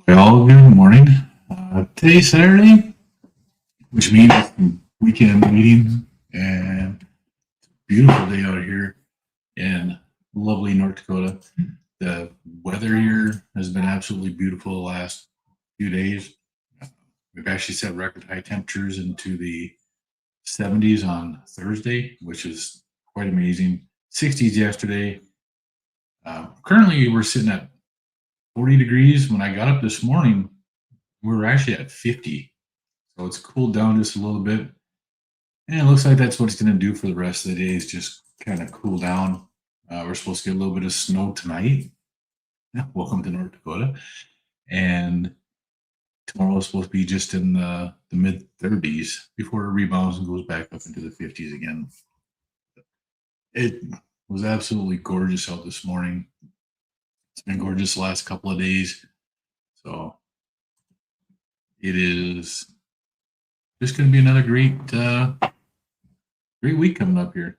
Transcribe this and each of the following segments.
Well, good morning. Today's Saturday, which means weekend meeting and beautiful day out here in lovely North Dakota. The weather here has been absolutely beautiful the last few days. We've actually set record high temperatures into the 70s on Thursday, which is quite amazing. 60s yesterday. Currently, we're sitting at 40 degrees. When I got up this morning, we were actually at 50. So it's cooled down just a little bit. And it looks like that's what it's going to do for the rest of the day is just kind of cool down. We're supposed to get a little bit of snow tonight. Welcome to North Dakota. And tomorrow is supposed to be just in the mid 30s before it rebounds and goes back up into the 50s again. It was absolutely gorgeous out this morning. It's been gorgeous the last couple of days. So it is just going to be another great week coming up here.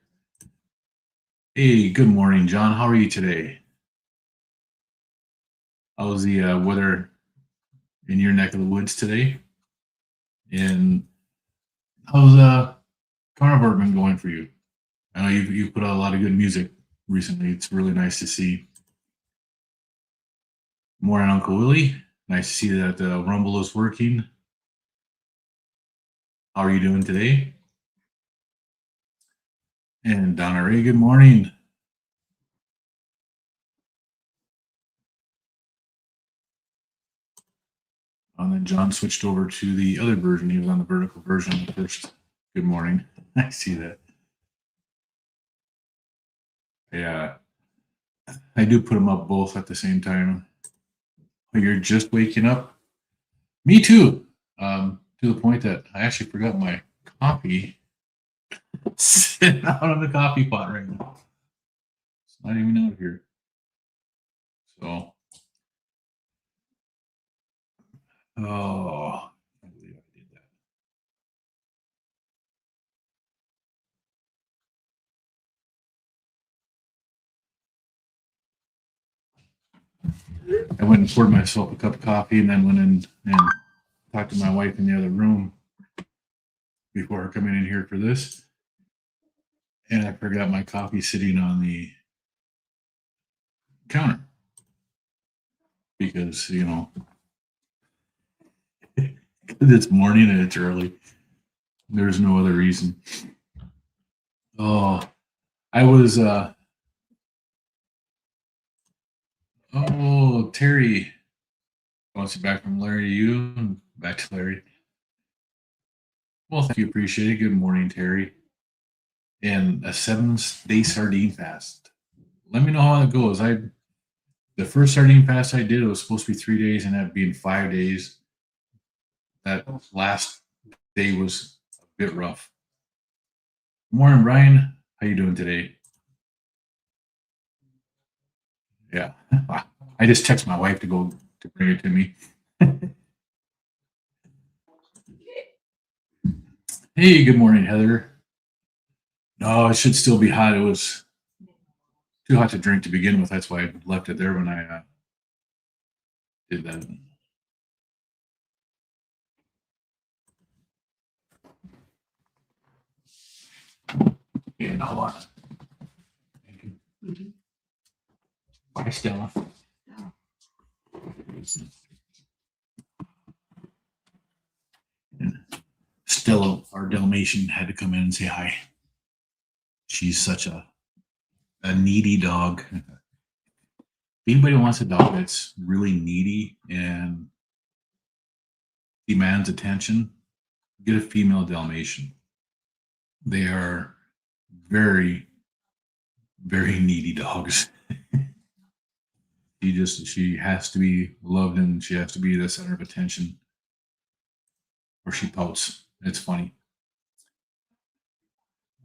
Hey, good morning, John. How are you today? How's the weather in your neck of the woods today? And how's Carnivore been going for you? I know you've put out a lot of good music recently. It's really nice to see. Morning, Uncle Willie. Nice to see that the Rumble is working. How are you doing today? And Donna Ray, good morning. And then John switched over to the other version. He was on the vertical version first. Good morning. I see that. Yeah, I do put them up both at the same time. You're just waking up. Me too. To the point that I actually forgot my coffee sitting out on the coffee pot right now. It's not even out here. So, oh, I believe I did that. I went and poured myself a cup of coffee and then went in and talked to my wife in the other room before coming in here for this. And I forgot my coffee sitting on the counter because, it's morning and it's early. There's no other reason. Oh, I was, Terry wants you back from Larry to you and back to Larry. Well, thank you. Appreciate it. Good morning, Terry. And a 7-day sardine fast. Let me know how it goes. The first sardine fast I did, it was supposed to be 3 days and that being 5 days. That last day was a bit rough. Morning, Brian. How you doing today? Yeah. I just text my wife to go to bring it to me. Hey, good morning, Heather. No, it should still be hot. It was too hot to drink to begin with. That's why I left it there when I did that. Yeah, hold on. Thank you. Bye, Stella. Stella, our Dalmatian, had to come in and say hi. She's such a needy dog. If anybody wants a dog that's really needy and demands attention, get a female Dalmatian. They are very, very needy dogs. She has to be loved and she has to be the center of attention or she pouts. It's funny.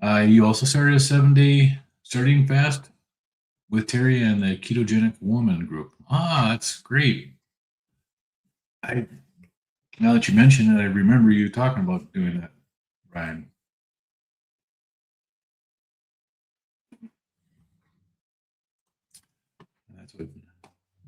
You also started a 7-day starting fast with Terry and the Ketogenic Woman group. That's great. Now that you mention it, I remember you talking about doing that, Ryan. That's what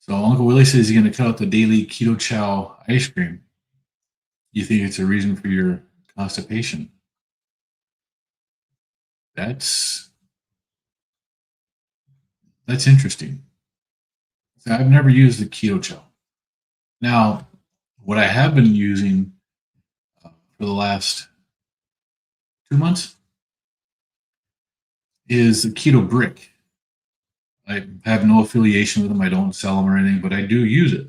So Uncle Willie says he's going to cut out the daily keto chow ice cream. You think it's a reason for your constipation? That's that's interesting. I've never used the keto chow. Now, what I have been using for the last 2 months is the keto brick. I have no affiliation with them. I don't sell them or anything, but I do use it.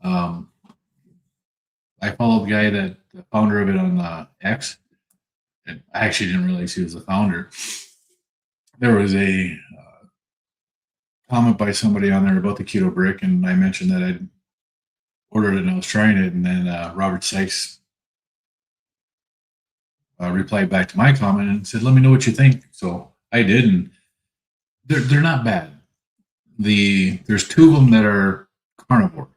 Um, I follow the guy the founder of it on X, and I actually didn't realize he was the founder. There was a comment by somebody on there about the keto brick, and I mentioned that I'd ordered it and I was trying it, and then Robert Sykes replied back to my comment and said, "Let me know what you think." So I did, and they're not bad. There's two of them that are carnivore.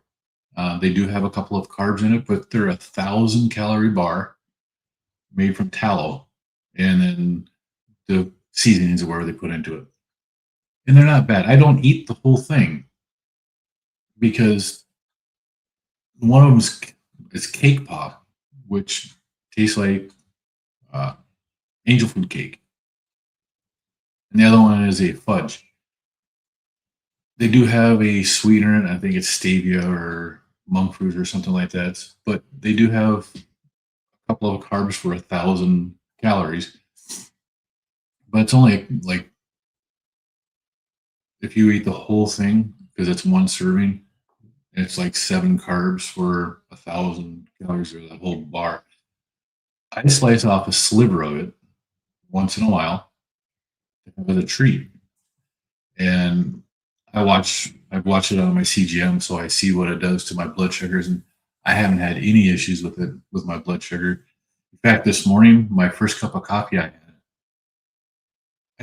They do have a couple of carbs in it, but they're 1,000 calorie bar made from tallow, and then the seasonings or whatever they put into it. And they're not bad. I don't eat the whole thing because one of them is cake pop, which tastes like uh, angel food cake, and the other one is a fudge. They do have a sweetener in it. I think it's stevia or monk fruit or something like that. But they do have a couple of carbs for 1,000 calories. But it's only like if you eat the whole thing, because it's one serving, it's like 7 carbs for 1,000 calories or the whole bar. I slice off a sliver of it once in a while with a treat. And I've watched it on my CGM, so I see what it does to my blood sugars, and I haven't had any issues with it with my blood sugar. In fact, this morning, my first cup of coffee I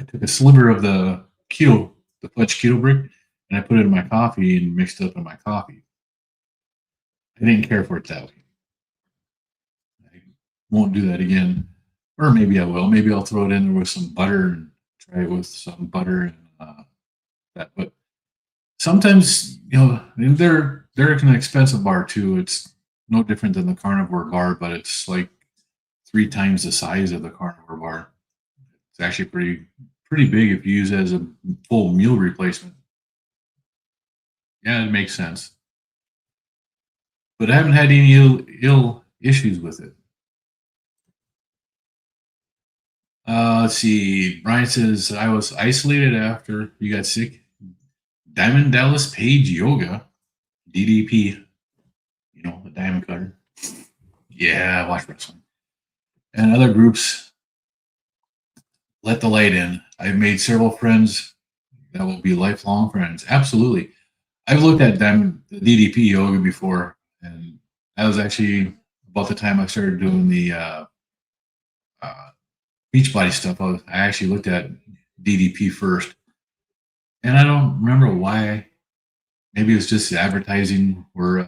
took a sliver of the fudge keto brick, and I put it in my coffee and mixed it up in my coffee. I didn't care for it that way. I won't do that again, or maybe I will. Maybe I'll throw it in there with some butter and try it with some butter and that. But sometimes, they're an expensive bar too. It's no different than the carnivore bar, but it's like 3 times the size of the carnivore bar. It's actually pretty big if you use it as a full meal replacement. Yeah, it makes sense. But I haven't had any ill issues with it. Let's see. Brian says I was isolated after you got sick. Diamond Dallas Page Yoga, DDP. The Diamond Cutter. Yeah, I watch wrestling. And other groups, let the light in. I've made several friends that will be lifelong friends. Absolutely. I've looked at the DDP yoga before, and that was actually about the time I started doing the Beachbody stuff. I actually looked at DDP first, and I don't remember why. Maybe it was just the advertising where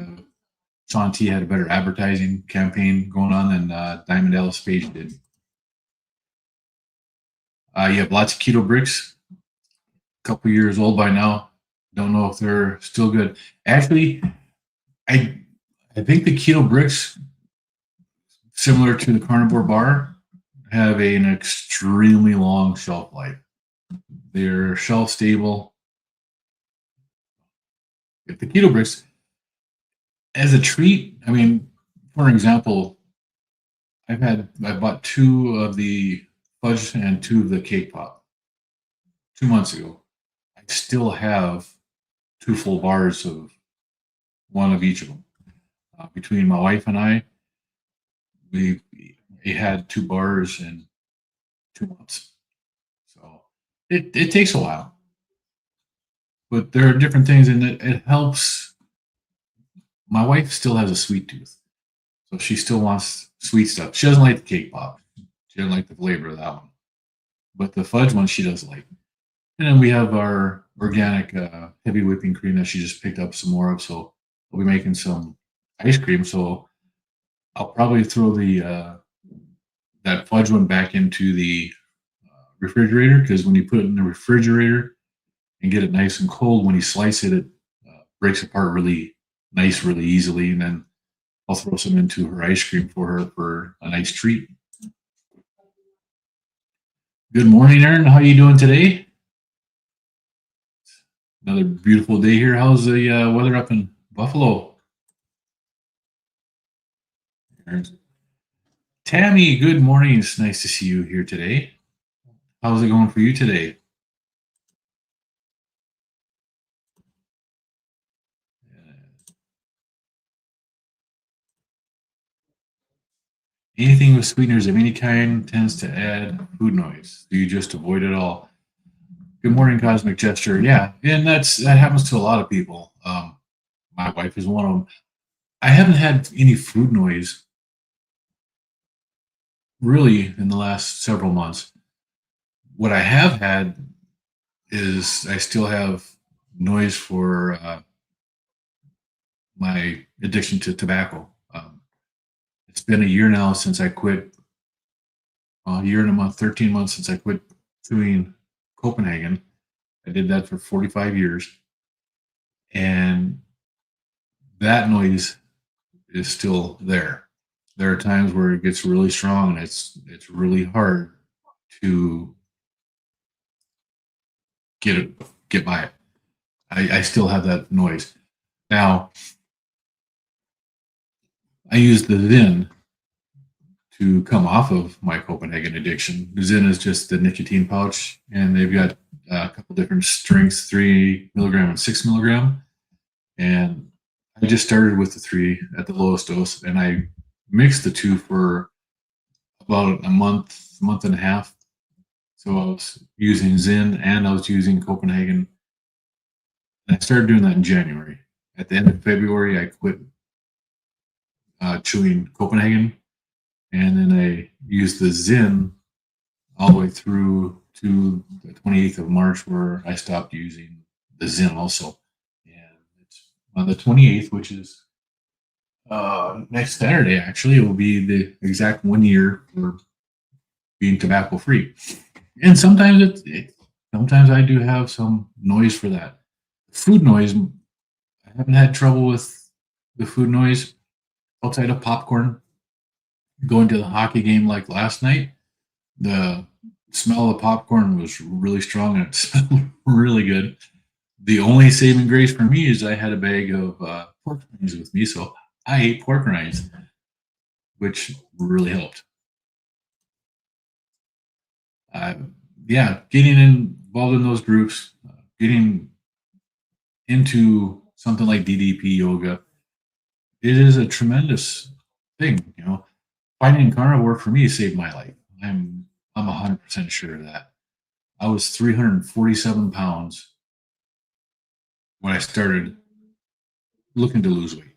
Shaun T had a better advertising campaign going on than Diamond Dallas Page did. You have lots of keto bricks, a couple years old by now. Don't know if they're still good. Actually, I think the keto bricks, similar to the carnivore bar, have an extremely long shelf life. They're shelf stable. If the keto bricks, as a treat, I mean, for example, I bought 2 of the fudge and 2 of the cake pop 2 months ago. I still have 2 full bars of one of each of them. Between my wife and I, we had 2 bars in 2 months. So it takes a while. But there are different things, and it helps. My wife still has a sweet tooth, so she still wants sweet stuff. She doesn't like the cake pop. She doesn't like the flavor of that one. But the fudge one she does like. And then we have our organic heavy whipping cream that she just picked up some more of. So we'll be making some ice cream. So I'll probably throw that fudge one back into the refrigerator, because when you put it in the refrigerator and get it nice and cold, when you slice it, it breaks apart really nice, really easily. And then I'll throw some into her ice cream for her for a nice treat. Good morning, Aaron. How you doing today? Another beautiful day here. How's the weather up in Buffalo? Tammy, good morning. It's nice to see you here today. How's it going for you today? Anything with sweeteners of any kind tends to add food noise. Do you just avoid it all? Good morning, Cosmic Gesture. Yeah, and that happens to a lot of people. My wife is one of them. I haven't had any food noise really in the last several months. What I have had is I still have noise for my addiction to tobacco. It's been a year now since I quit, a year and a month, 13 months since I quit chewing Copenhagen. I did that for 45 years. And that noise is still there. There are times where it gets really strong and it's really hard to get by it. I still have that noise. Now I use the Zyn to come off of my Copenhagen addiction. Zyn is just the nicotine pouch, and they've got a couple different strengths, 3 milligram and 6 milligram. And I just started with the 3 at the lowest dose, and I mixed the 2 for about a month and a half. So I was using Zyn and I was using Copenhagen. And I started doing that in January. At the end of February, I quit chewing Copenhagen, and then I used the Zyn all the way through to the 28th of March, where I stopped using the Zyn also. And it's on the 28th, which is next Saturday, actually, it will be the exact 1 year for being tobacco free. And sometimes sometimes I do have some noise for that. Food noise, I haven't had trouble with the food noise outside of popcorn. Going to the hockey game like last night, the smell of the popcorn was really strong and it smelled really good. The only saving grace for me is I had a bag of pork rinds with me, so I ate pork rinds, which really helped. Uh, yeah, getting involved in those groups, getting into something like DDP yoga, it is a tremendous thing. Finding carnivore for me saved my life. I'm 100% sure of that. I was 347 pounds when I started looking to lose weight.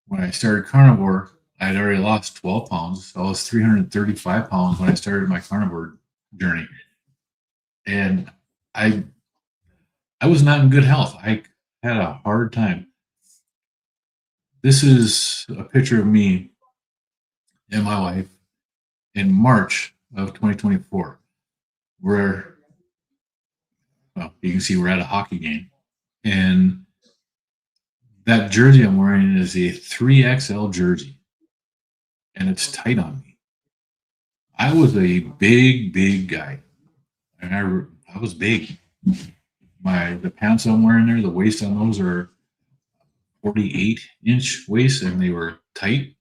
When I started carnivore, I had already lost 12 pounds. So I was 335 pounds when I started my carnivore journey. And I I was not in good health. I had a hard time. This is a picture of me and my wife in March of 2024, where, well, you can see we're at a hockey game. And that jersey I'm wearing is a 3XL jersey, and it's tight on me. I was a big guy, and I was big. The pants I'm wearing there, the waist on those are 48-inch waist, and they were tight.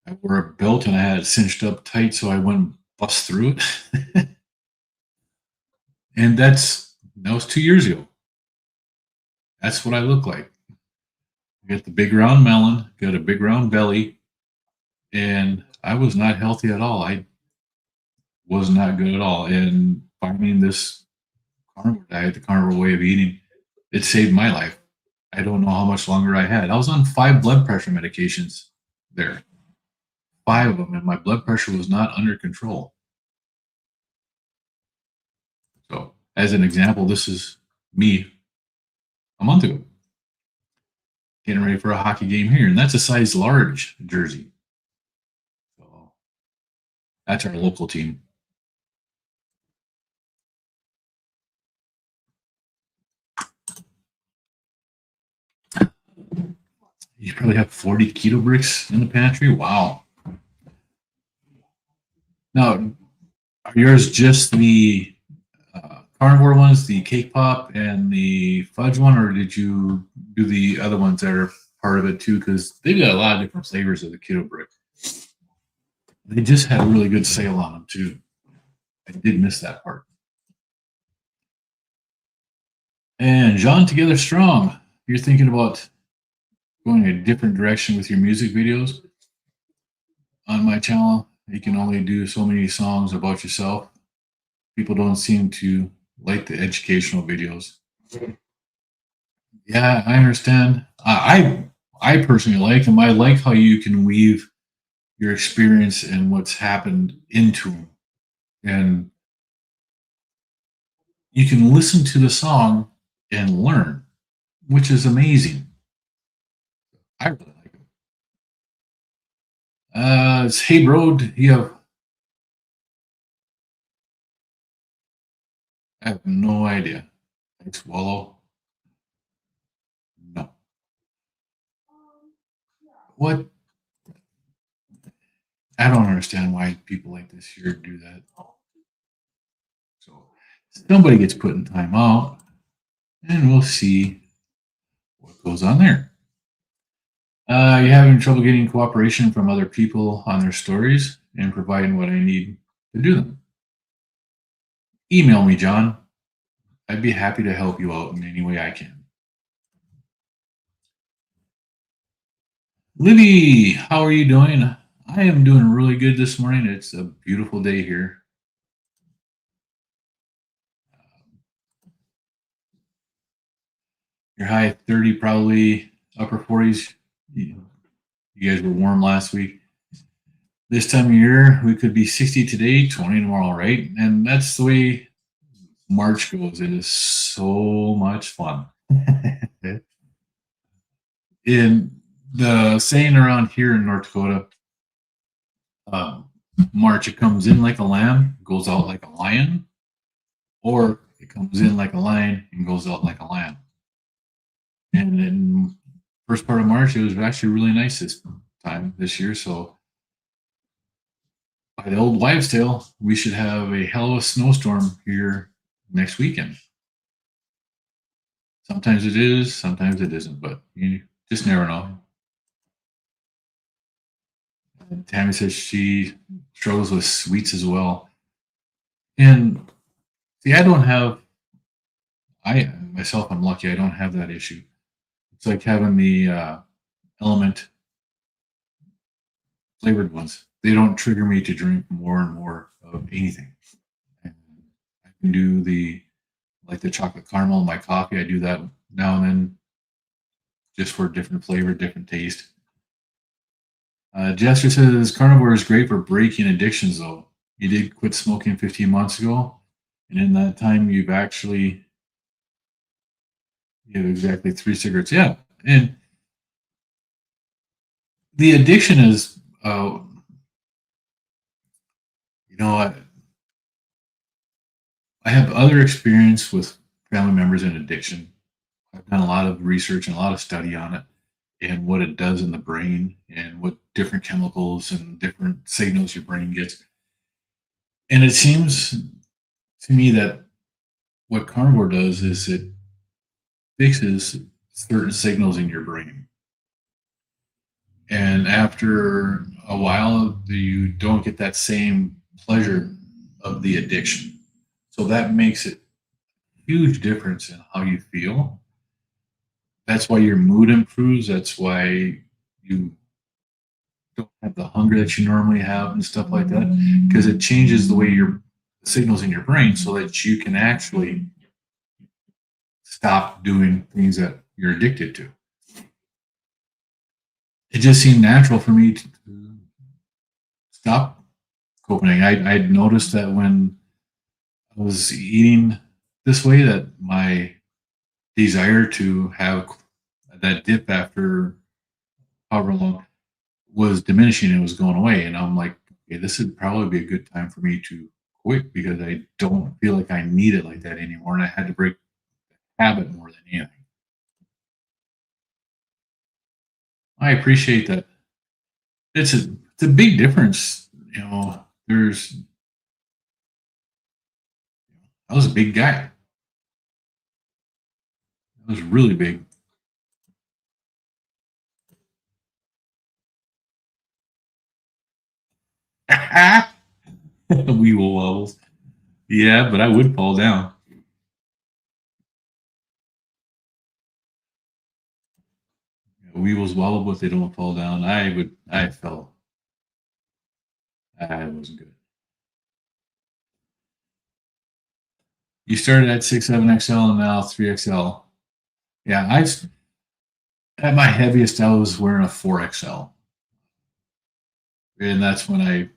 I wore a belt and I had it cinched up tight so I wouldn't bust through it. And that was 2 years ago. That's what I look like. I got the big round melon, got a big round belly, and I was not healthy at all. I was not good at all. And finding this carnivore diet, the carnivore way of eating, it saved my life. I don't know how much longer I had. I was on 5 blood pressure medications there, 5 of them, and my blood pressure was not under control. So, as an example, this is me a month ago, getting ready for a hockey game here, and that's a size large jersey. So, that's our local team. You probably have 40 keto bricks in the pantry. Wow. Now, are yours just the carnivore ones, the cake pop and the fudge one, or did you do the other ones that are part of it too? Because they've got a lot of different flavors of the keto brick. They just had a really good sale on them too. I did miss that part. And John Together Strong, you're thinking about going a different direction with your music videos. On my channel, you can only do so many songs about yourself. People don't seem to like the educational videos. Yeah, I understand. I personally like them. I like how you can weave your experience and what's happened into them, and you can listen to the song and learn, which is amazing. I really like it. It's Hey Bro, you have I have no idea. Thanks, Wallow. No. What? I don't understand why people like this here do that. So somebody gets put in timeout, and we'll see what goes on there. You having trouble getting cooperation from other people on their stories and providing what I need to do them? Email me, John. I'd be happy to help you out in any way I can. Libby, how are you doing? I am doing really good this morning. It's a beautiful day here. Your high 30, probably upper 40s. You guys were warm last week. This time of year, we could be 60 today, 20 tomorrow, right? And that's the way March goes. It is so much fun. In the saying around here in North Dakota, um, March, it comes in like a lamb, goes out like a lion, or it comes in like a lion and goes out like a lamb. And in first part of March, it was actually really nice this year. So by the old wives' tale, we should have a hell of a snowstorm here next weekend. Sometimes it is, sometimes it isn't, but you just never know. And Tammy says she struggles with sweets as well. And see, I myself, I'm lucky I don't have that issue. It's like having the element flavored ones. They don't trigger me to drink more and more of anything. And I can do the chocolate caramel in my coffee. I do that now and then just for different flavor, different taste. Jester says carnivore is great for breaking addictions, though. You did quit smoking 15 months ago, and in that time, you have exactly 3 cigarettes. Yeah, and the addiction is, you know, I have other experience with family members in addiction. I've done a lot of research and a lot of study on it and what it does in the brain and what different chemicals and different signals your brain gets. And it seems to me that what carnivore does is it fixes certain signals in your brain. And after a while, you don't get that same pleasure of the addiction. So that makes it a huge difference in how you feel. That's why your mood improves. That's why you don't have the hunger that you normally have and stuff like that, because it changes the way your signals in your brain so that you can actually stop doing things that you're addicted to. It just seemed natural for me to stop coping. I'd noticed that when I was eating this way, that my desire to have that dip after however long was diminishing and was going away. And I'm like, okay, this would probably be a good time for me to quit because I don't feel like I need it like that anymore. And I had to break the habit more than anything. I appreciate that. It's a big difference. There's I was a big guy. I was really big. Weevil wobbles. Yeah, but I would fall down. Weevils wobble, but they don't fall down. I fell. I wasn't good. You started at 6, 7 XL and now 3 XL. Yeah, at my heaviest, I was wearing a 4 XL, and that's when I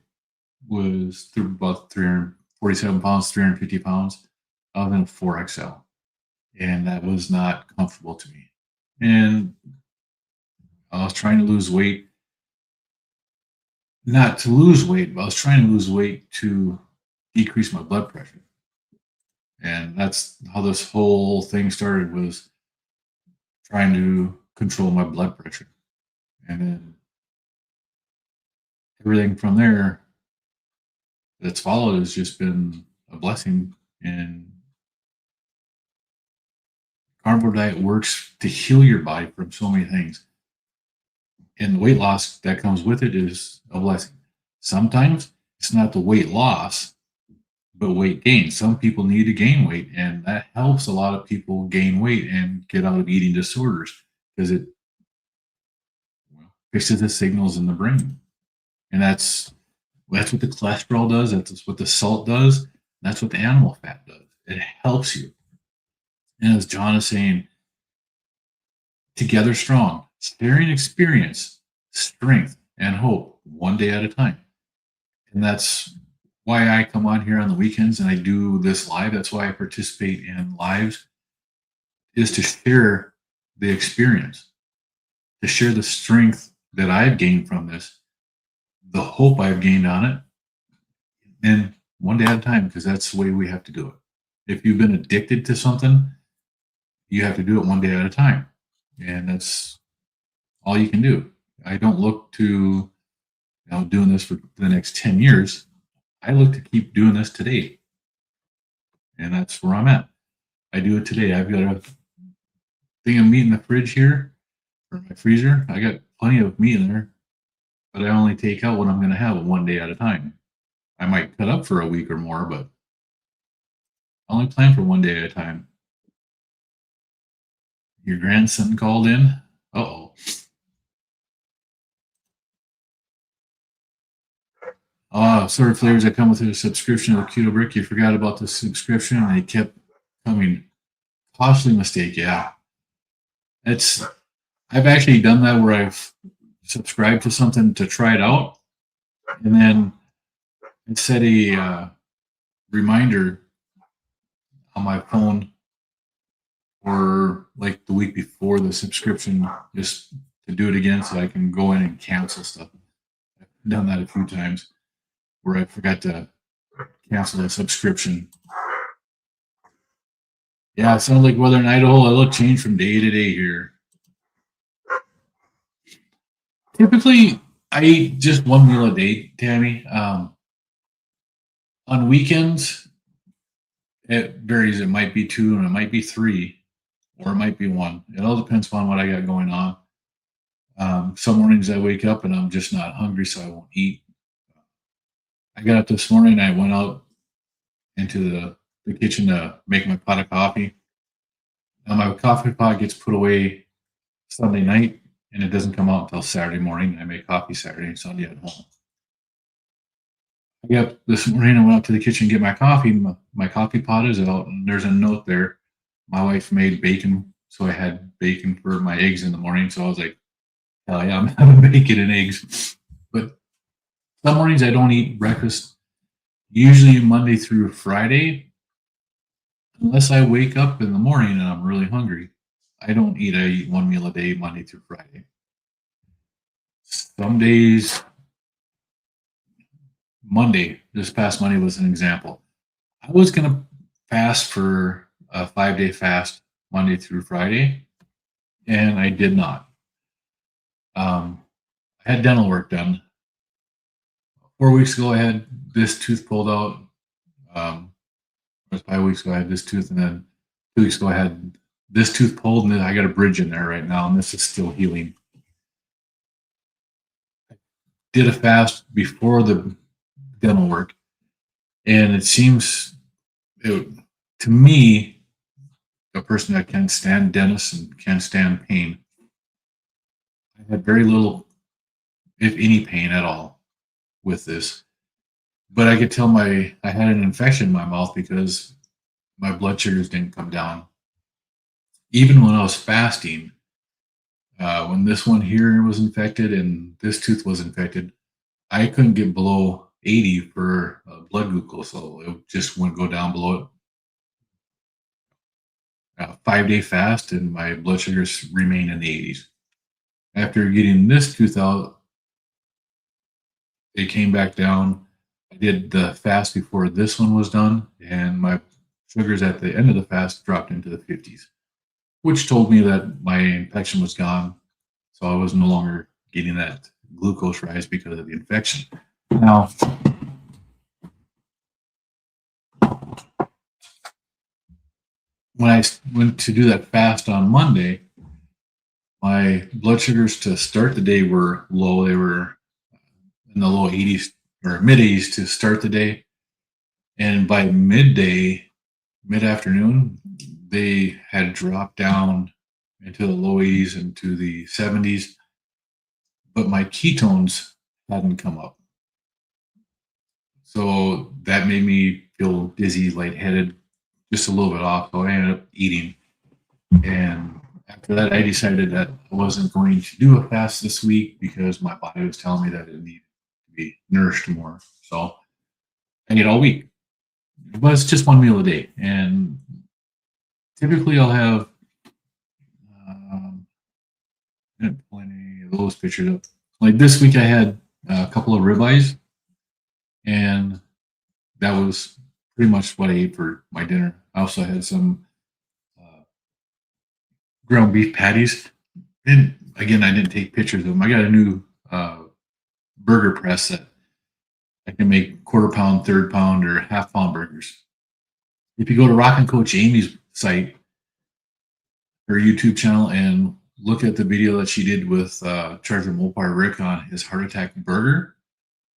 was about 347 pounds, 350 pounds. I was in a 4 XL, and that was not comfortable to me. And I was trying to lose weight, not to lose weight, but I was trying to lose weight to decrease my blood pressure. And that's how this whole thing started, was trying to control my blood pressure. And then everything from there that's followed has just been a blessing. And carnivore diet works to heal your body from so many things. And the weight loss that comes with it is a blessing. Sometimes it's not the weight loss, but weight gain. Some people need to gain weight, and that helps a lot of people gain weight and get out of eating disorders, because it fixes the signals in the brain. And that's what the cholesterol does. That's what the salt does. That's what the animal fat does. It helps you. And as John is saying, together strong, sharing experience, strength, and hope, one day at a time. And that's why I come on here on the weekends and I do this live. That's why I participate in lives, is to share the experience, to share the strength that I've gained from this, the hope I've gained on it, and one day at a time, because that's the way we have to do it. If you've been addicted to something, you have to do it one day at a time. And that's all you can do. I don't look to doing this for the next 10 years. I look to keep doing this today. And that's where I'm at. I do it today. I've got a thing of meat in the fridge here, or my freezer. I got plenty of meat in there, but I only take out what I'm going to have one day at a time. I might cut up for a week or more, but I only plan for one day at a time. Your grandson called in. Uh-oh. Sort of flavors that come with a subscription to the Keto Brick. You forgot about the subscription, and they kept coming. Costly mistake, yeah. I've actually done that, where I've subscribed to something to try it out, and then it set a reminder on my phone or like the week before the subscription, just to do it again so I can go in and cancel stuff. I've done that a few times where I forgot to cancel a subscription. Yeah, it sounds like weather in Idaho. It'll change from day to day here. Typically, I eat just one meal a day, Tammy. On weekends, it varies. It might be two, and it might be three, or it might be one. It all depends upon what I got going on. Some mornings I wake up and I'm just not hungry, so I won't eat. I got up this morning. I went out into the kitchen to make my pot of coffee. Now my coffee pot gets put away Sunday night, and it doesn't come out until Saturday morning. I make coffee Saturday and Sunday at home. I got up this morning and went up to the kitchen to get my coffee. My coffee pot is out, and there's a note there. My wife made bacon, so I had bacon for my eggs in the morning. So I was like, hell yeah, I'm having bacon and eggs. But some mornings I don't eat breakfast, usually Monday through Friday, unless I wake up in the morning and I'm really hungry. I don't eat. I eat one meal a day, Monday through Friday. Some days, Monday, this past Monday was an example. I was going to fast for a 5-day fast, Monday through Friday, and I did not. I had dental work done 4 weeks ago. I had this tooth pulled out. It was 5 weeks ago. I had this tooth, and then 2 weeks ago I had this tooth pulled, and then I got a bridge in there right now, and this is still healing. Did a fast before the dental work, and it seems to me, a person that can stand dentists and can stand pain, I had very little, if any, pain at all with this. But I could tell I had an infection in my mouth because my blood sugars didn't come down. Even when I was fasting, when this one here was infected and this tooth was infected, I couldn't get below 80 for blood glucose, so it just wouldn't go down below it. 5-day fast, and my blood sugars remain in the 80s. After getting this tooth out, it came back down. I did the fast before this one was done, and my sugars at the end of the fast dropped into the 50s, which told me that my infection was gone. So I was no longer getting that glucose rise because of the infection. Now, when I went to do that fast on Monday, my blood sugars to start the day were low. They were in the low 80s or mid 80s to start the day. And by midday, mid afternoon, they had dropped down into the low 80s and to the 70s. But my ketones hadn't come up. So that made me feel dizzy, lightheaded, just a little bit off. So I ended up eating. And after that, I decided that I wasn't going to do a fast this week because my body was telling me that it needed to be nourished more. So I ate all week. But it's just one meal a day. And typically I'll have, I didn't pull any of those pictures up. Like this week I had a couple of ribeyes, and that was pretty much what I ate for my dinner. I also had some ground beef patties. And again, I didn't take pictures of them. I got a new burger press that I can make quarter pound, third pound, or half pound burgers. If you go to Rockin' Coach Amy's site, her YouTube channel, and look at the video that she did with Sergeant Mopar Rick on his heart attack burger,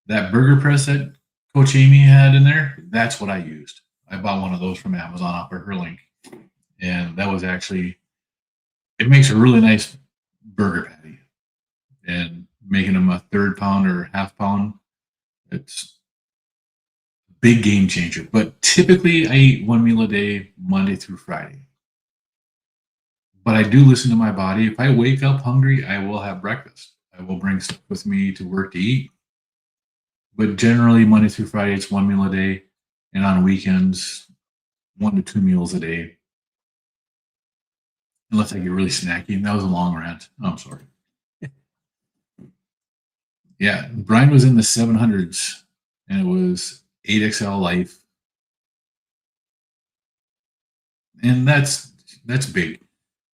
that burger press that Coach Amy had in there, that's what I used. I bought one of those from Amazon off of her link. And that was actually, it makes a really nice burger patty. And making them a third pound or half pound, it's a big game changer. But typically I eat one meal a day, Monday through Friday. But I do listen to my body. If I wake up hungry, I will have breakfast. I will bring stuff with me to work to eat. But generally, Monday through Friday, it's one meal a day. And on weekends, 1 to 2 meals a day. Unless I get really snacky. And that was a long rant. Oh, I'm sorry. Yeah, Brian was in the 700s, and it was 8XL Life. And that's big.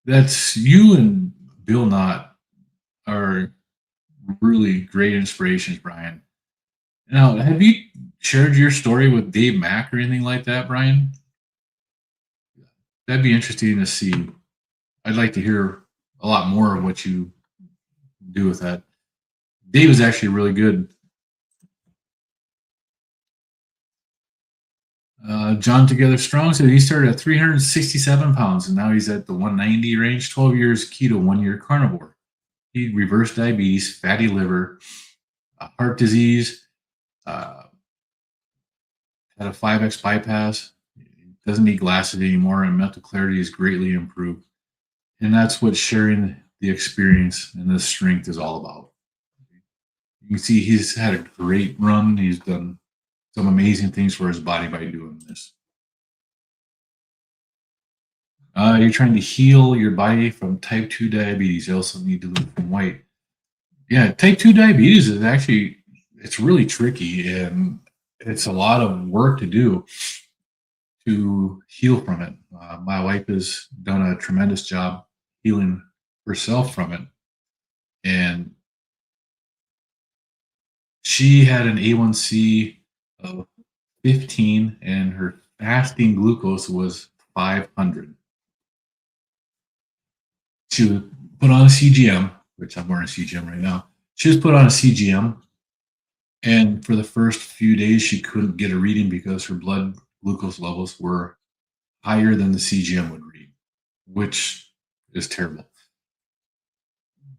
That's you and Bill Knott are really great inspirations, Brian. Now, have you shared your story with Dave Mack or anything like that, Brian? That'd be interesting to see. I'd like to hear a lot more of what you do with that. Dave is actually really good. John Together Strong said he started at 367 pounds and now he's at the 190 range, 12 years keto, 1 year carnivore. He reversed diabetes, fatty liver, heart disease, had a 5X bypass, doesn't need glasses anymore, and mental clarity is greatly improved. And that's what sharing the experience and the strength is all about. You can see he's had a great run. He's done some amazing things for his body by doing this. You're trying to heal your body from type 2 diabetes. You also need to lose some weight. Yeah, type 2 diabetes is actually, it's really tricky, and it's a lot of work to do to heal from it. My wife has done a tremendous job healing herself from it. And She had an A1C of 15 and her fasting glucose was 500. She was put on a CGM, which I'm wearing a CGM right now. She was put on a CGM, and for the first few days, she couldn't get a reading because her blood glucose levels were higher than the CGM would read, which is terrible.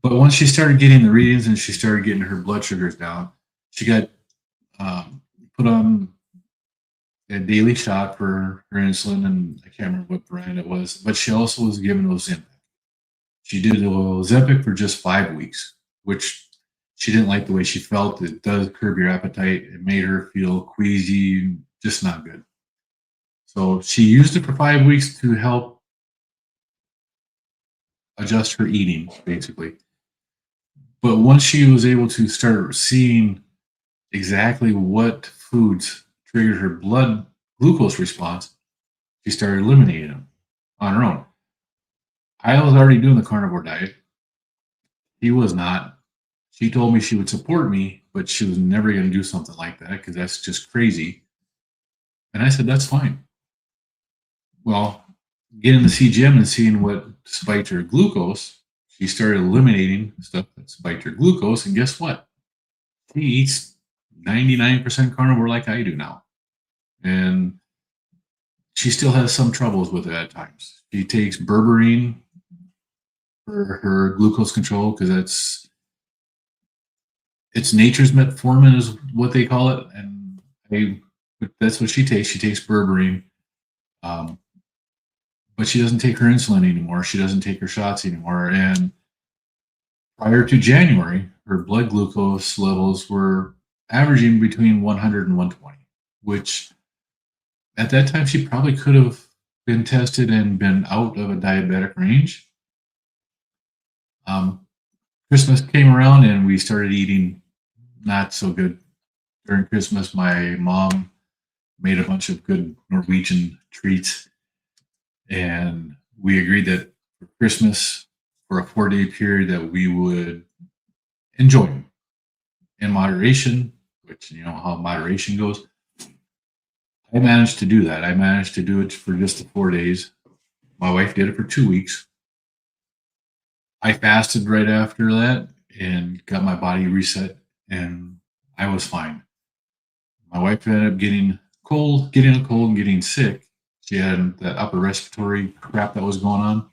But once she started getting the readings and she started getting her blood sugars down, she got um, put on a daily shot for her insulin, and I can't remember what brand it was, but she also was given Ozempic. She did Ozempic for just 5 weeks, which she didn't like the way she felt. It does curb your appetite. It made her feel queasy, just not good. So she used it for 5 weeks to help adjust her eating, basically. But once she was able to start seeing exactly what foods triggered her blood glucose response, she started eliminating them on her own. I was already doing the carnivore diet. He was not. She told me she would support me, but she was never going to do something like that because that's just crazy. And I said, that's fine. Well, getting the CGM and seeing what spiked her glucose, she started eliminating stuff that spiked her glucose. And guess what? She eats 99% carnivore like I do now. And she still has some troubles with it at times. She takes berberine for her glucose control because it's nature's metformin is what they call it, and that's what she takes. She takes berberine, um, but she doesn't take her insulin anymore. She doesn't take her shots anymore. And prior to January, her blood glucose levels were averaging between 100 and 120, which at that time she probably could have been tested and been out of a diabetic range. Um, Christmas came around and we started eating not so good during Christmas. My mom made a bunch of good Norwegian treats, and we agreed that for Christmas, for a 4-day period, that we would enjoy them in moderation, which you know how moderation goes. I managed to do that. I managed to do it for just the 4 days. My wife did it for 2 weeks. I fasted right after that and got my body reset, and I was fine. My wife ended up getting a cold and getting sick. She had that upper respiratory crap that was going on,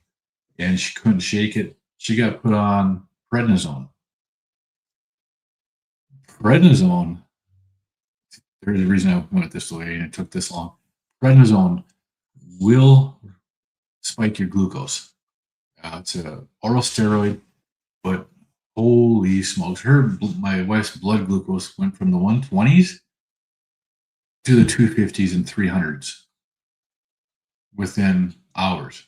and she couldn't shake it. She got put on prednisone. Prednisone, there's a reason I went this way and it took this long. Prednisone will spike your glucose. It's an oral steroid, but holy smokes, my wife's blood glucose went from the 120s to the 250s and 300s within hours.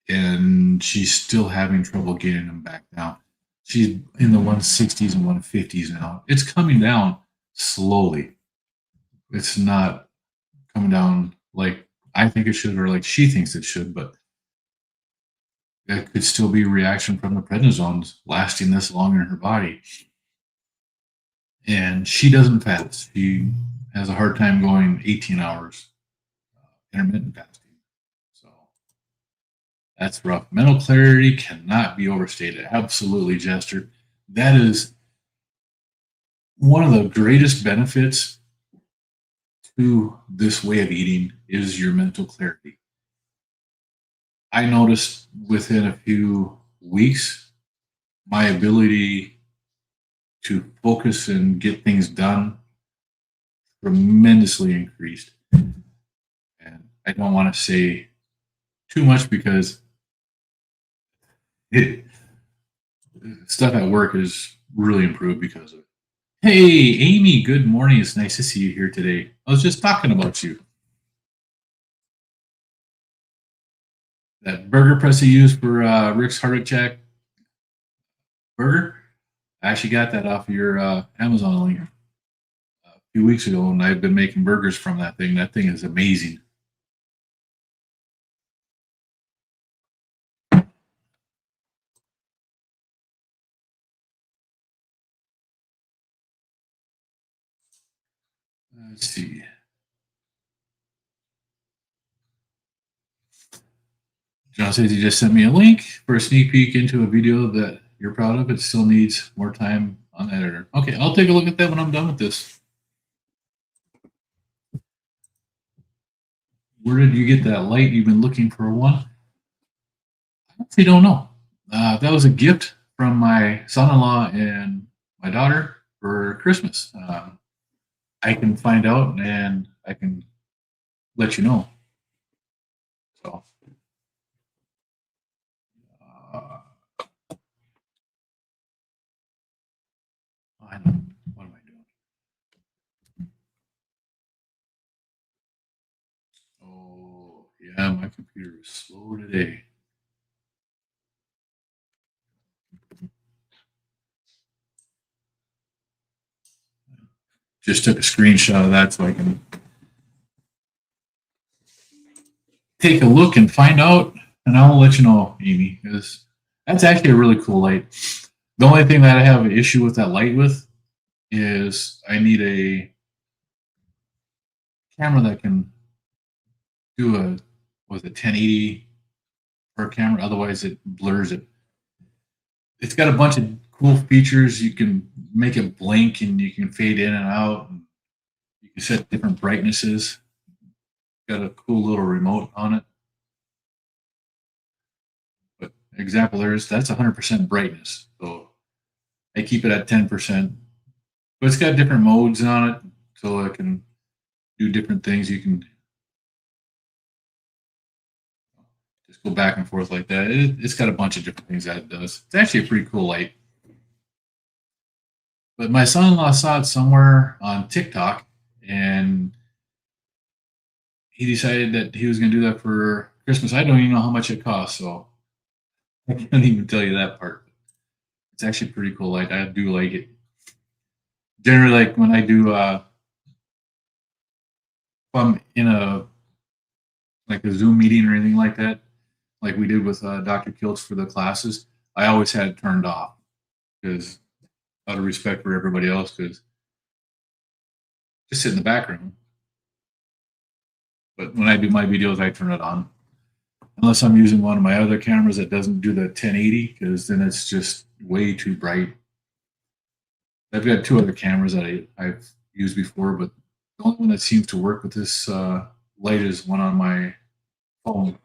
And she's still having trouble getting them back down. She's in the 160s and 150s now. It's coming down slowly. It's not coming down like I think it should or like she thinks it should, but it could still be a reaction from the prednisone lasting this long in her body. And she doesn't fast. She has a hard time going 18 hours intermittent fasting. So that's rough. Mental clarity cannot be overstated. Absolutely, Jester. That is one of the greatest benefits to this way of eating is your mental clarity. I noticed within a few weeks, my ability to focus and get things done tremendously increased. And I don't want to say too much because it, stuff at work is really improved because of it. Hey, Amy, good morning. It's nice to see you here today. I was just talking about you. That burger press you used for Rick's Heart Attack burger, I actually got that off of your Amazon link a few weeks ago, and I've been making burgers from that thing. That thing is amazing. Let's see. John says he just sent me a link for a sneak peek into a video that you're proud of. It still needs more time on the editor. Okay, I'll take a look at that when I'm done with this. Where did you get that light? You've been looking for one? I actually don't know. That was a gift from my son-in-law and my daughter for Christmas. I can find out and I can let you know. So, uh, I know. What am I doing? Oh, yeah, my computer is slow today. Just took a screenshot of that so I can take a look and find out, and I will let you know, Amy, because that's actually a really cool light. The only thing that I have an issue with that light with is I need a camera that can do a 1080 per camera. Otherwise, it blurs it. It's got a bunch of cool features. You can make it blink, and you can fade in and out. And you can set different brightnesses. Got a cool little remote on it. But example, that's 100% brightness. So I keep it at 10%. But it's got different modes on it, so it can do different things. You can just go back and forth like that. It's got a bunch of different things that it does. It's actually a pretty cool light. But my son-in-law saw it somewhere on TikTok, and he decided that he was going to do that for Christmas. I don't even know how much it costs, so I can't even tell you that part. It's actually a pretty cool light. I do like it. Generally, like when I do, if I'm in a Zoom meeting or anything like that, like we did with Dr. Kiltz for the classes, I always had it turned off because out of respect for everybody else, because just sit in the background. But when I do my videos, I turn it on. Unless I'm using one of my other cameras that doesn't do the 1080, because then it's just way too bright. I've got two other cameras that I've used before, but the only one that seems to work with this light is one on my phone.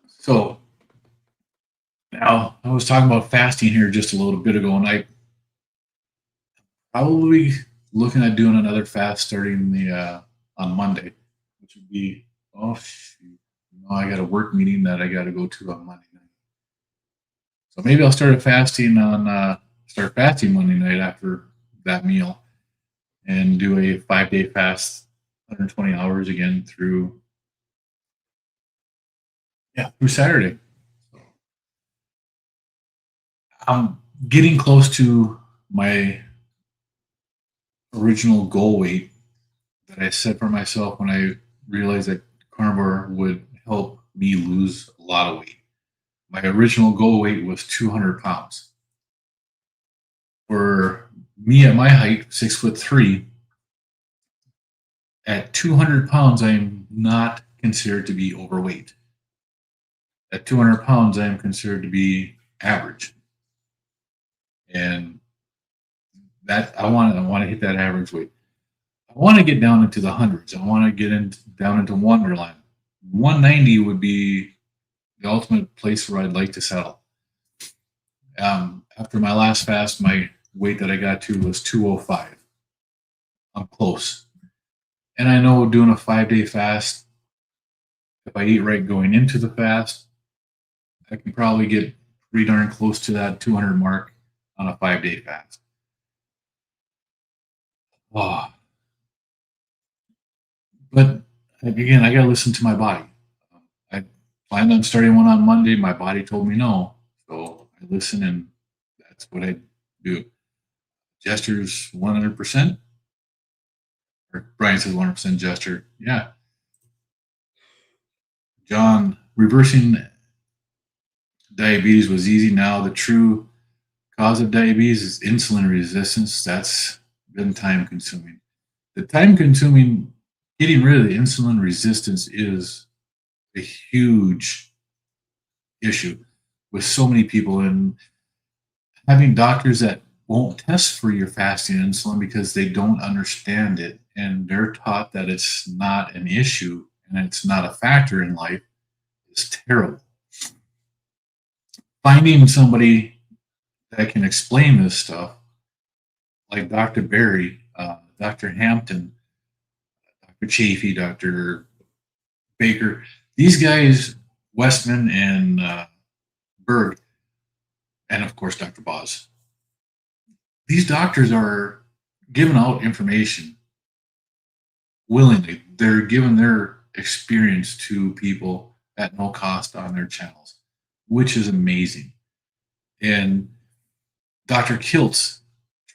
So now I was talking about fasting here just a little bit ago, and I probably looking at doing another fast starting the on Monday, which would be I got a work meeting that I got to go to on Monday night. So maybe I'll start fasting Monday night after that meal, and do a 5-day fast, 120 hours again through Saturday. I'm getting close to my original goal weight that I set for myself when I realized that carnivore would help me lose a lot of weight. My original goal weight was 200 pounds. For me at my height, 6'3", at 200 pounds, I'm not considered to be overweight. At 200 pounds, I am considered to be average. And that I want to hit that average weight. I want to get down into the hundreds. I want to get down into Wonderland. 190 would be the ultimate place where I'd like to settle. After my last fast, my weight that I got to was 205. I'm close. And I know doing a 5-day fast, if I eat right going into the fast, I can probably get pretty darn close to that 200 mark on a 5-day fast. Oh. But again, I got to listen to my body. I planned on starting one on Monday. My body told me no. So I listen, and that's what I do. Gestures 100%. Or Brian says 100% gesture. Yeah. John, reversing diabetes was easy. Now the true cause of diabetes is insulin resistance. That's been time consuming. The time consuming getting rid of the insulin resistance is a huge issue with so many people, and having doctors that won't test for your fasting insulin because they don't understand it and they're taught that it's not an issue and it's not a factor in life is terrible. Finding somebody that can explain this stuff, like Dr. Barry, Dr. Hampton, Dr. Chafee, Dr. Baker, these guys, Westman and Berg, and of course Dr. Boz, these doctors are giving out information willingly. They're giving their experience to people at no cost on their channels, which is amazing. And Dr. Kiltz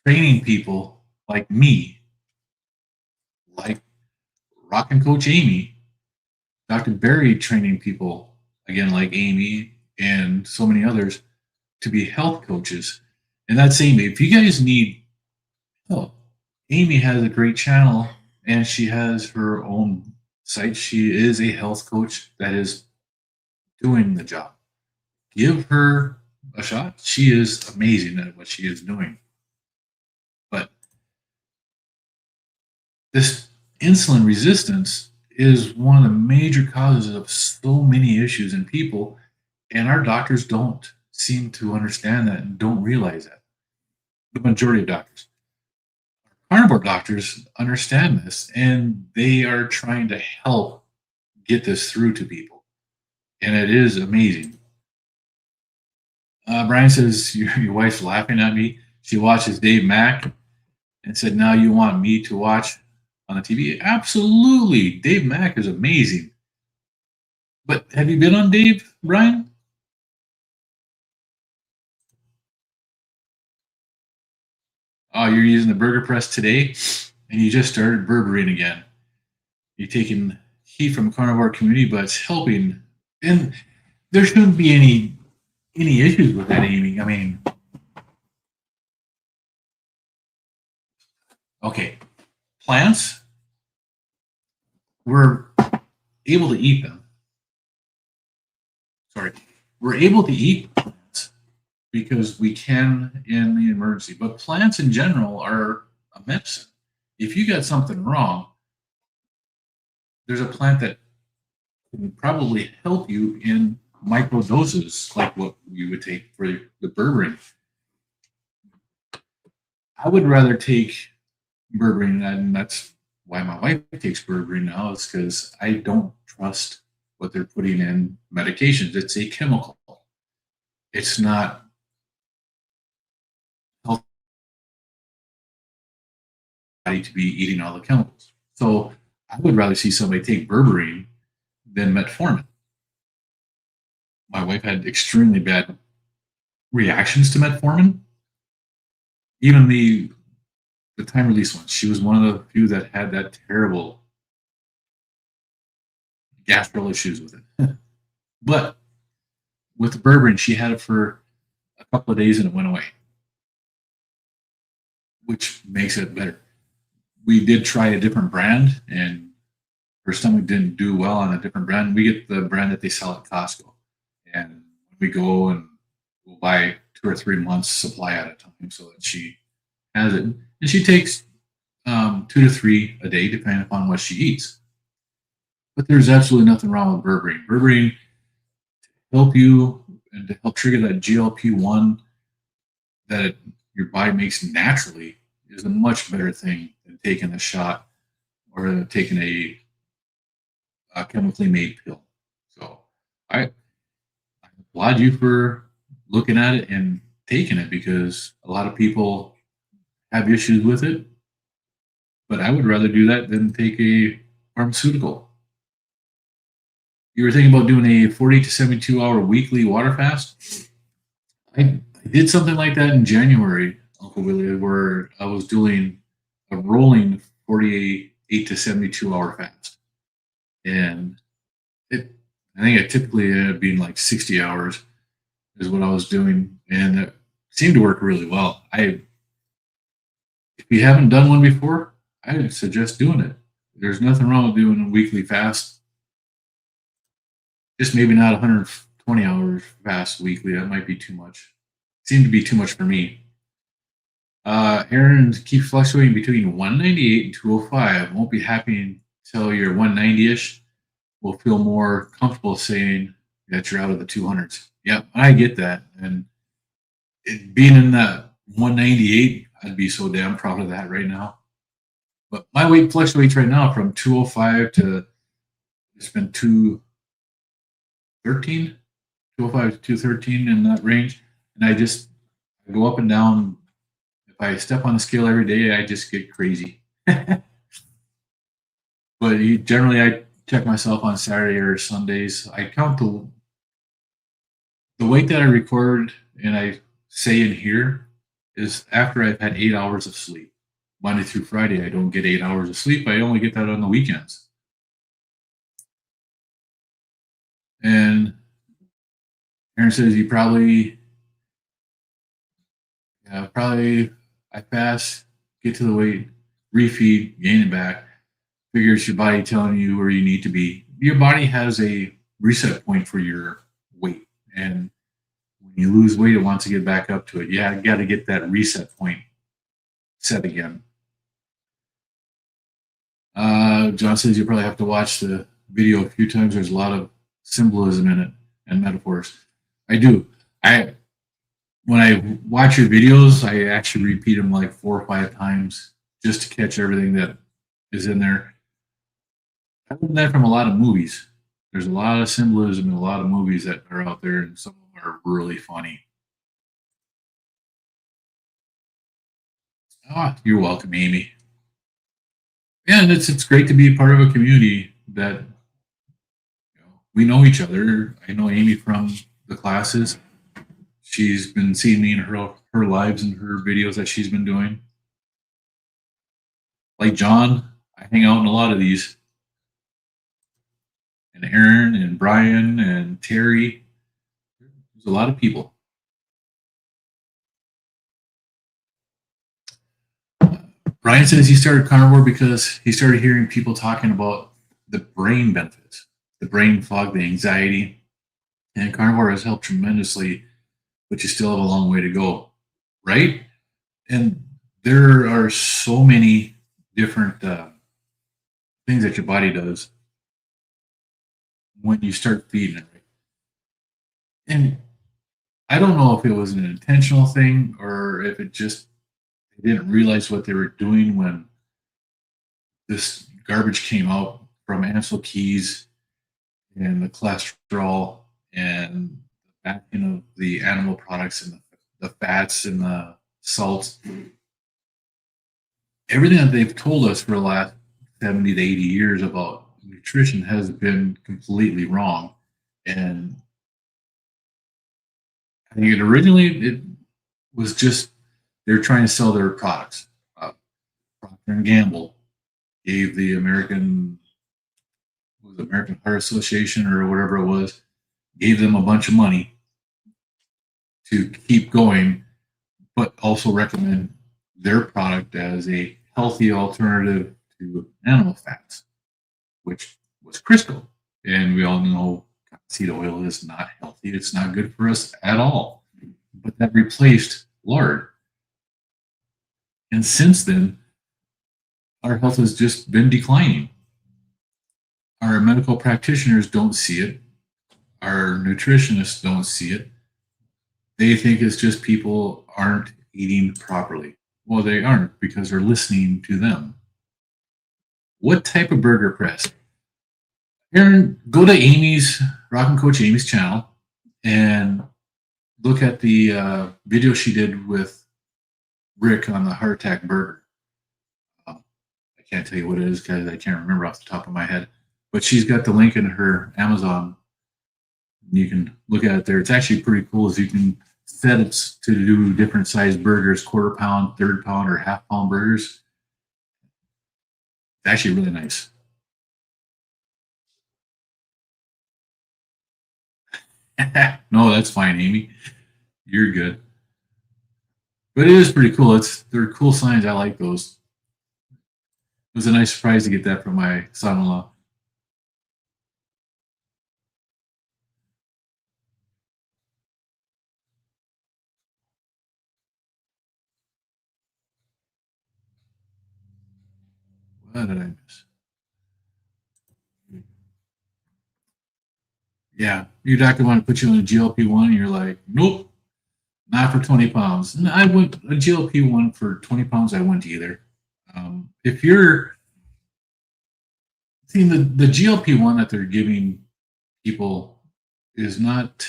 training people like me, like Rockin' Coach Amy, Dr. Barry training people, again, like Amy and so many others, to be health coaches. And that's Amy. If you guys need help, Amy has a great channel and she has her own site. She is a health coach that is doing the job. Give her a shot. She is amazing at what she is doing. But this insulin resistance is one of the major causes of so many issues in people, and our doctors don't seem to understand that and don't realize that. The majority of doctors. Carnivore doctors understand this, and they are trying to help get this through to people. And it is amazing. Brian says, your wife's laughing at me. She watches Dave Mack and said, now you want me to watch on the TV? Absolutely. Dave Mack is amazing. But have you been on Dave, Brian? Oh, you're using the burger press today, and you just started berberine again. You're taking heat from carnivore community, but it's helping. And there shouldn't be any issues with that, Amy. I mean, okay, plants, we're able to eat them. Sorry, we're able to eat plants because we can in the emergency. But plants in general are a medicine. If you got something wrong, there's a plant that can probably help you in micro doses, like what you would take for the berberine. I would rather take berberine, and that's why my wife takes berberine now, is because I don't trust what they're putting in medications. It's a chemical. It's not healthy to be eating all the chemicals. So I would rather see somebody take berberine than metformin. My wife had extremely bad reactions to metformin. Even the time release one, she was one of the few that had that terrible gastro issues with it. But with the berberine, she had it for a couple of days and it went away, which makes it better. We did try a different brand, and her stomach didn't do well on a different brand. We get the brand that they sell at Costco, and we go and we'll buy 2 or 3 months supply at a time so that she has it. And she takes 2 to 3 a day, depending upon what she eats. But there's absolutely nothing wrong with berberine. Berberine to help you and to help trigger that GLP-1 that your body makes naturally is a much better thing than taking a shot or taking a chemically made pill. So I applaud you for looking at it and taking it, because a lot of people have issues with it, but I would rather do that than take a pharmaceutical. You were thinking about doing a 40 to 72 hour weekly water fast? I did something like that in January, Uncle Willie, where I was doing a rolling 48 to 72 hour fast. And I think it typically ended up being like 60 hours is what I was doing. And seem to work really well. If you haven't done one before, I would suggest doing it. There's nothing wrong with doing a weekly fast. Just maybe not 120 hours fast weekly. That might be too much. Seemed to be too much for me. Aaron keeps fluctuating between 198 and 205. Won't be happy until you're 190-ish. Will feel more comfortable saying that you're out of the 200s. Yep, I get that. And being in that 198, I'd be so damn proud of that right now. But my weight fluctuates right now from 205 to it's been 213, 205 to 213 in that range. And I go up and down. If I step on the scale every day, I just get crazy. But generally, I check myself on Saturday or Sundays. I count the weight that I record and I say in here is after I've had 8 hours of sleep. Monday through Friday, I don't get 8 hours of sleep. I only get that on the weekends. And Aaron says you probably I fast, get to the weight, refeed, gain it back. Figure it's your body telling you where you need to be. Your body has a reset point for your weight. And when you lose weight, it wants to get back up to it. Yeah, you got to get that reset point set again. John says you probably have to watch the video a few times. There's a lot of symbolism in it and metaphors. I do. When I watch your videos, I actually repeat them like 4 or 5 times just to catch everything that is in there. I learned that from a lot of movies. There's a lot of symbolism in a lot of movies that are out there, and some of them are really funny. You're welcome, Amy. Yeah, and it's great to be part of a community that we know each other. I know Amy from the classes. She's been seeing me in her lives and her videos that she's been doing. Like John, I hang out in a lot of these. And Aaron and Brian and Terry. There's a lot of people. Brian says he started carnivore because he started hearing people talking about the brain benefits, the brain fog, the anxiety. And carnivore has helped tremendously, but you still have a long way to go, right? And there are so many different things that your body does when you start feeding it. Right? And I don't know if it was an intentional thing or if it just they didn't realize what they were doing when this garbage came out from Ansel Keys and the cholesterol and the backing of the animal products and the fats and the salts. Everything that they've told us for the last 70 to 80 years about nutrition has been completely wrong. And I think it was just they're trying to sell their products. Procter and Gamble gave the American Heart Association or whatever it was, gave them a bunch of money to keep going, but also recommend their product as a healthy alternative to animal fats, which was Crisco. And we all know seed oil is not healthy. It's not good for us at all. But that replaced lard. And since then, our health has just been declining. Our medical practitioners don't see it. Our nutritionists don't see it. They think it's just people aren't eating properly. Well, they aren't because they're listening to them. What type of burger press? Aaron, go to Amy's, Rockin' Coach Amy's channel and look at the video she did with Rick on the heart attack burger. I can't tell you what it is because I can't remember off the top of my head. But she's got the link in her Amazon. You can look at it there. It's actually pretty cool as you can set it to do different size burgers, quarter pound, third pound, or half pound burgers. It's actually really nice. No, that's fine, Amy. You're good. But it is pretty cool. They're cool signs. I like those. It was a nice surprise to get that from my son-in-law. What did I miss? Yeah, your doctor want to put you on a GLP-1, and you're like, nope, not for 20 pounds. And I went a GLP-1 for 20 pounds. I wouldn't either. If you're seeing the GLP-1 that they're giving people is not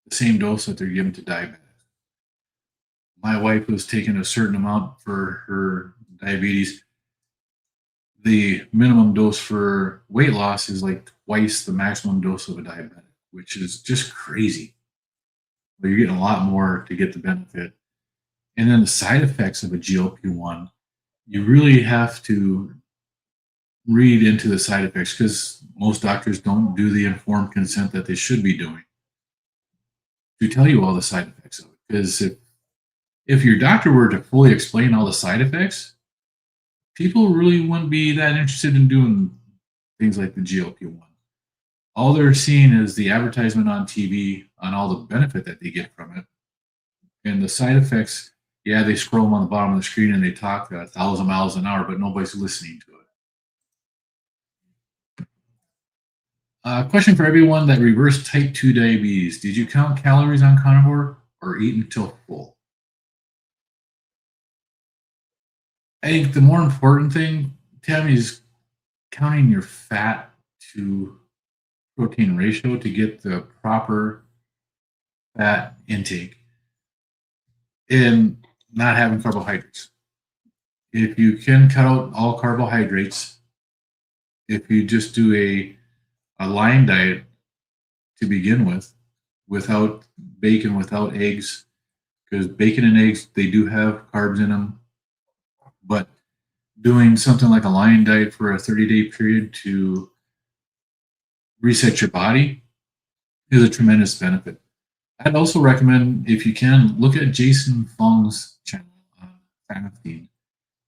the same dose that they're giving to diabetics. My wife was taking a certain amount for her diabetes. The minimum dose for weight loss is like twice the maximum dose of a diabetic, which is just crazy. But you're getting a lot more to get the benefit. And then the side effects of a GLP-1, you really have to read into the side effects because most doctors don't do the informed consent that they should be doing to tell you all the side effects of it. Because if your doctor were to fully explain all the side effects, people really wouldn't be that interested in doing things like the GLP-1. All they're seeing is the advertisement on TV on all the benefit that they get from it. And the side effects, yeah, they scroll them on the bottom of the screen and they talk 1,000 miles an hour, but nobody's listening to it. Question for everyone that reversed type 2 diabetes. Did you count calories on carnivore or eat until full? I think the more important thing, Tammy, is counting your fat to protein ratio to get the proper fat intake and not having carbohydrates. If you can cut out all carbohydrates, if you just do a line diet to begin with, without bacon, without eggs, because bacon and eggs, they do have carbs in them, but doing something like a lion diet for a 30-day period to reset your body is a tremendous benefit. I'd also recommend, if you can, look at Jason Fung's channel on fasting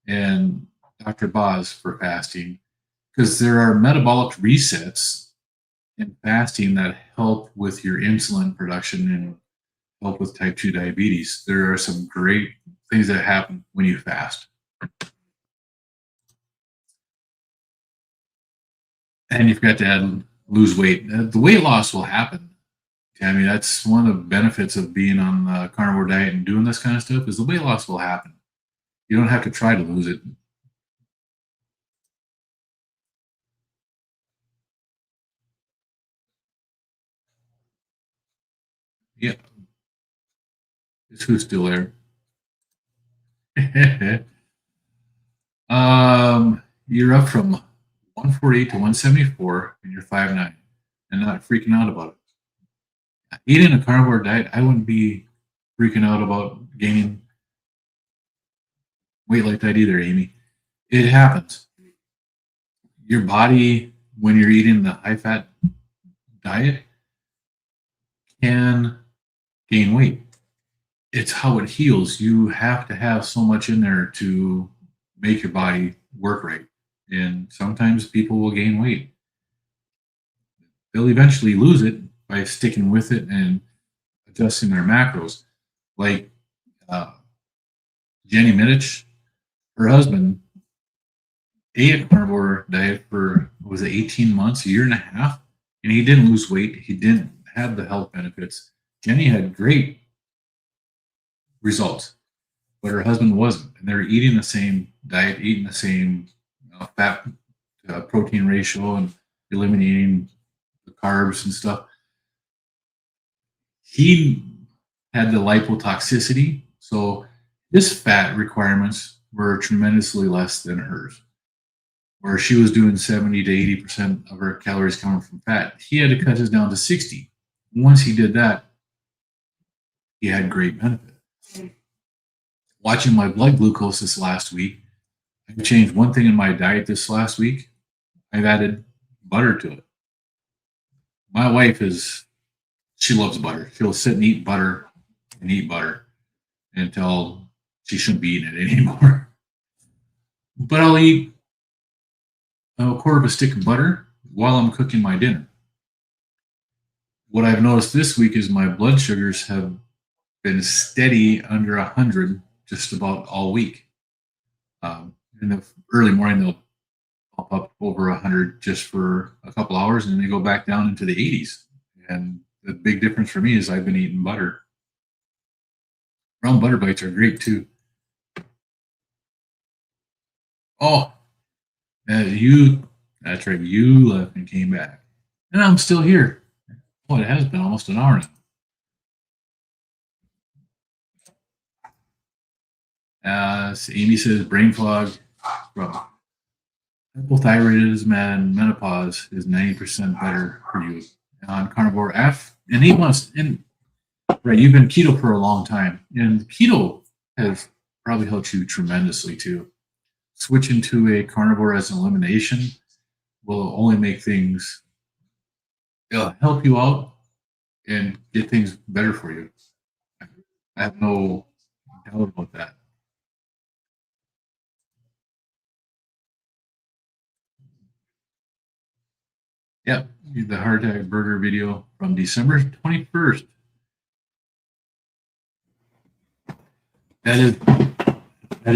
and Dr. Boz for fasting, because there are metabolic resets in fasting that help with your insulin production and help with type 2 diabetes. There are some great things that happen when you fast. And you've got to lose weight. The weight loss will happen. I mean, that's one of the benefits of being on the carnivore diet and doing this kind of stuff is the weight loss will happen. You don't have to try to lose it. Yeah, it's who's still there. You're up from 148 to 174, and you're 5'9", and not freaking out about it. Eating a carnivore diet, I wouldn't be freaking out about gaining weight like that either, Amy. It happens. Your body, when you're eating the high fat diet, can gain weight. It's how it heals. You have to have so much in there to make your body work right. And sometimes people will gain weight. They'll eventually lose it by sticking with it and adjusting their macros. Like uh, Jenny Mittich, her husband ate a carnivore diet for, was it 18 months, a year and a half, and he didn't lose weight. He didn't have the health benefits. Jenny had great results, but her husband wasn't. And they're eating the same diet, eating the same fat protein ratio, and eliminating the carbs and stuff. He had the lipotoxicity, so his fat requirements were tremendously less than hers. Where she was doing 70 to 80% of her calories coming from fat, he had to cut his down to 60. Once he did that, he had great benefit. Watching my blood glucose this last week, I changed one thing in my diet this last week. I've added butter to it. My wife she loves butter. She'll sit and eat butter until she shouldn't be eating it anymore. But I'll eat a quarter of a stick of butter while I'm cooking my dinner. What I've noticed this week is my blood sugars have been steady under 100 just about all week. In the early morning, they'll pop up over 100 just for a couple hours, and then they go back down into the 80s. And the big difference for me is I've been eating butter. Brown butter bites are great too. Oh, that's right, you left and came back. And I'm still here. Oh, it has been almost an hour now. So Amy says brain fog. Well, hypothyroidism and menopause is 90% better for you. On Carnivore F, and he must, and right, you've been keto for a long time, and keto has probably helped you tremendously too. Switching to a carnivore as an elimination will only make things, it'll help you out and get things better for you. I have no doubt about that. Yep, the hard attack burger video from December 21st. That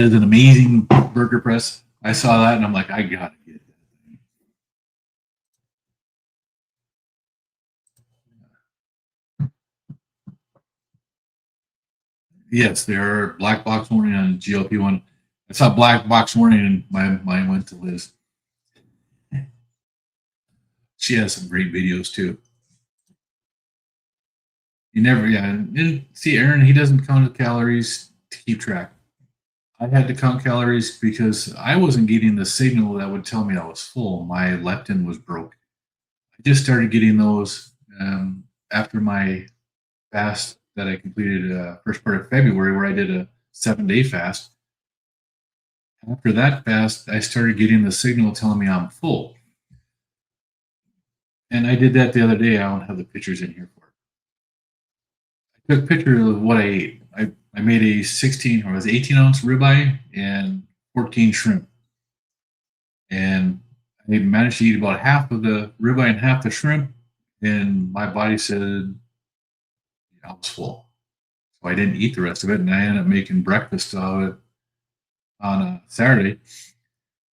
is an amazing burger press. I saw that and I'm like, I gotta get that. Yes, there are black box warning on GLP-1. I saw black box warning and my mind went to Liz. She has some great videos too. You never, yeah. And see, Aaron, he doesn't count the calories to keep track. I had to count calories because I wasn't getting the signal that would tell me I was full. My leptin was broke. I just started getting those after my fast that I completed first part of February, where I did a 7-day fast. After that fast, I started getting the signal telling me I'm full. And I did that the other day. I don't have the pictures in here for it. I took pictures of what I ate. I made a 16 or it was 18-ounce ribeye and 14 shrimp. And I managed to eat about half of the ribeye and half the shrimp. And my body said I was full. So I didn't eat the rest of it. And I ended up making breakfast of it on a Saturday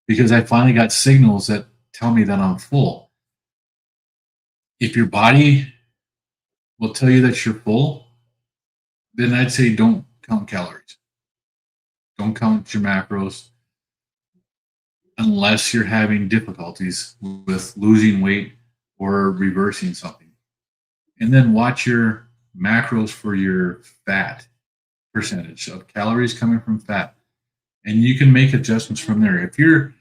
because I finally got signals that tell me that I'm full. If your body will tell you that you're full, then I'd say don't count calories. Don't count your macros unless you're having difficulties with losing weight or reversing something. And then watch your macros for your fat percentage of calories coming from fat. And you can make adjustments from there. If you're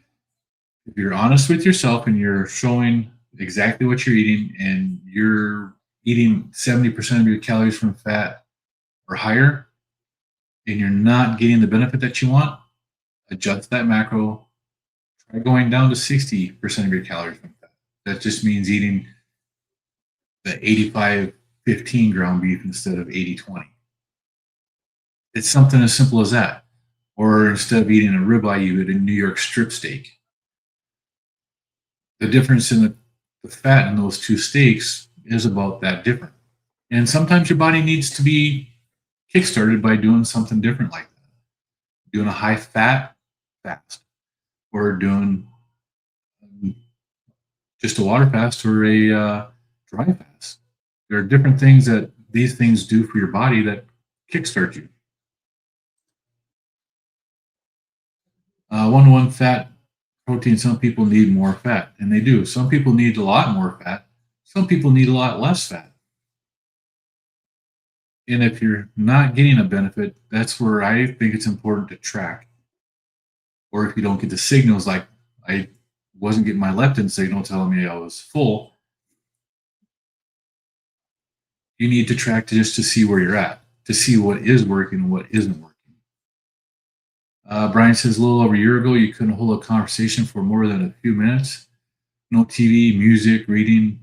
honest with yourself and you're showing exactly what you're eating and you're eating 70% of your calories from fat or higher, and you're not getting the benefit that you want, adjust that macro. Try going down to 60% of your calories from fat. That just means eating the 85-15 ground beef instead of 80-20. It's something as simple as that. Or instead of eating a ribeye, you eat a New York strip steak. The difference in the fat in those two steaks is about that different. And sometimes your body needs to be kickstarted by doing something different like that. Doing a high fat fast or doing just a water fast or a dry fast. There are different things that these things do for your body that kickstart you. 1-to-1 fat protein, some people need more fat, and they do. Some people need a lot more fat. Some people need a lot less fat. And if you're not getting a benefit, that's where I think it's important to track. Or if you don't get the signals, like I wasn't getting my leptin signal telling me I was full, you need to track just to see where you're at, to see what is working and what isn't working. Brian says a little over a year ago, you couldn't hold a conversation for more than a few minutes. No TV, music, reading.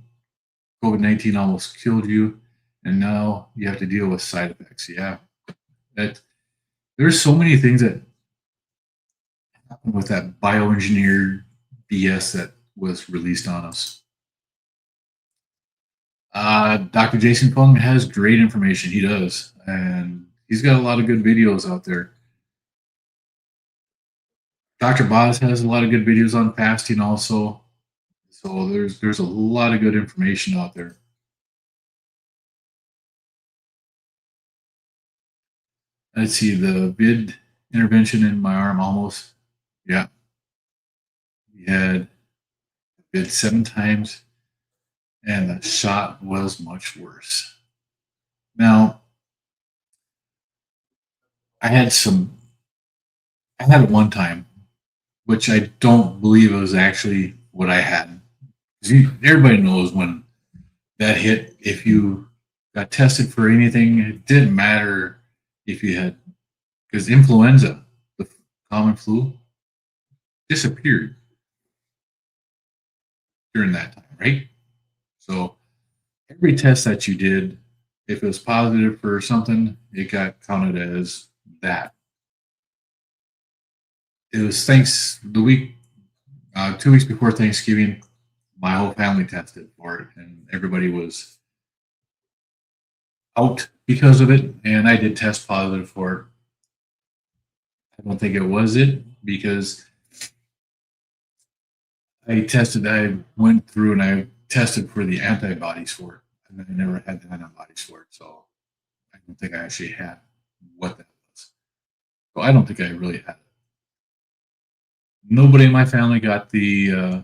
COVID-19 almost killed you. And now you have to deal with side effects. Yeah, there's so many things that happen with that bioengineered BS that was released on us. Dr. Jason Fung has great information. He does, and he's got a lot of good videos out there. Dr. Boz has a lot of good videos on fasting also. So there's a lot of good information out there. Let's see the vid intervention in my arm almost. Yeah, we had vid 7 times, and the shot was much worse. Now I had some. I had it one time, which I don't believe it was actually what I had. Everybody knows when that hit. If you got tested for anything, it didn't matter if you had, because influenza, the common flu, disappeared during that time, right? So every test that you did, if it was positive for something, it got counted as that. It was thanks the week, 2 weeks before Thanksgiving, my whole family tested for it, and everybody was out because of it. And I did test positive for it. I don't think it was it because I went through and I tested for the antibodies for it, and I never had the antibodies for it. So I don't think I actually had what that was. So I don't think I really had it. Nobody in my family got the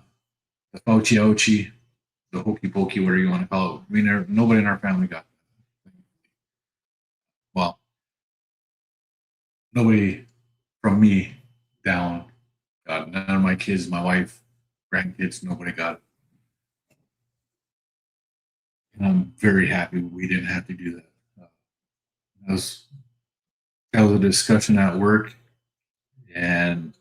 Fauci Ouchie, the hokey pokey, whatever you want to call it. I mean, nobody in our family got it. Well, nobody from me down got it. None of my kids, my wife, grandkids, nobody got it. And I'm very happy we didn't have to do that. That was that was a discussion at work, and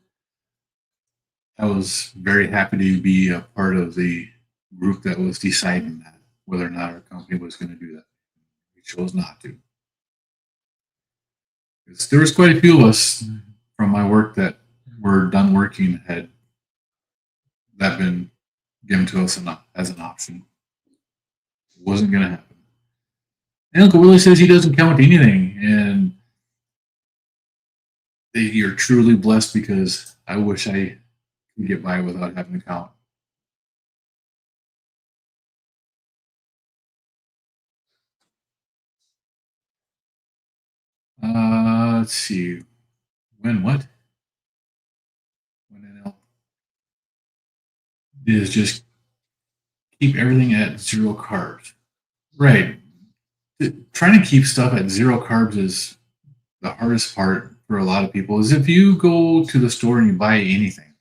I was very happy to be a part of the group that was deciding that whether or not our company was going to do that. We chose not to. There was quite a few of us from my work that were done working had that been given to us as an option. It wasn't going to happen. And Uncle Willie says he doesn't count anything, and you're truly blessed because I wish I could get by without having to count. Let's see. When what? When NL is just keep everything at 0 carbs. Right. Trying to keep stuff at 0 carbs is the hardest part for a lot of people. Is if you go to the store and you buy anything,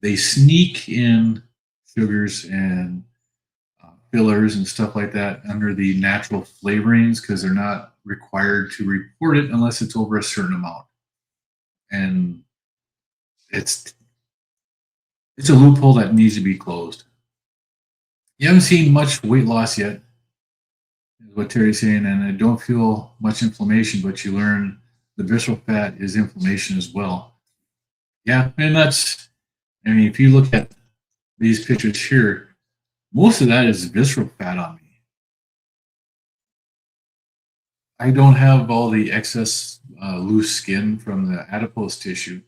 they sneak in sugars and fillers and stuff like that under the natural flavorings because they're not required to report it unless it's over a certain amount. And it's it's a loophole that needs to be closed. You haven't seen much weight loss yet, is what Terry's saying, and I don't feel much inflammation, but you learn the visceral fat is inflammation as well. Yeah, and I mean, if you look at these pictures here, most of that is visceral fat on me. I don't have all the excess loose skin from the adipose tissue.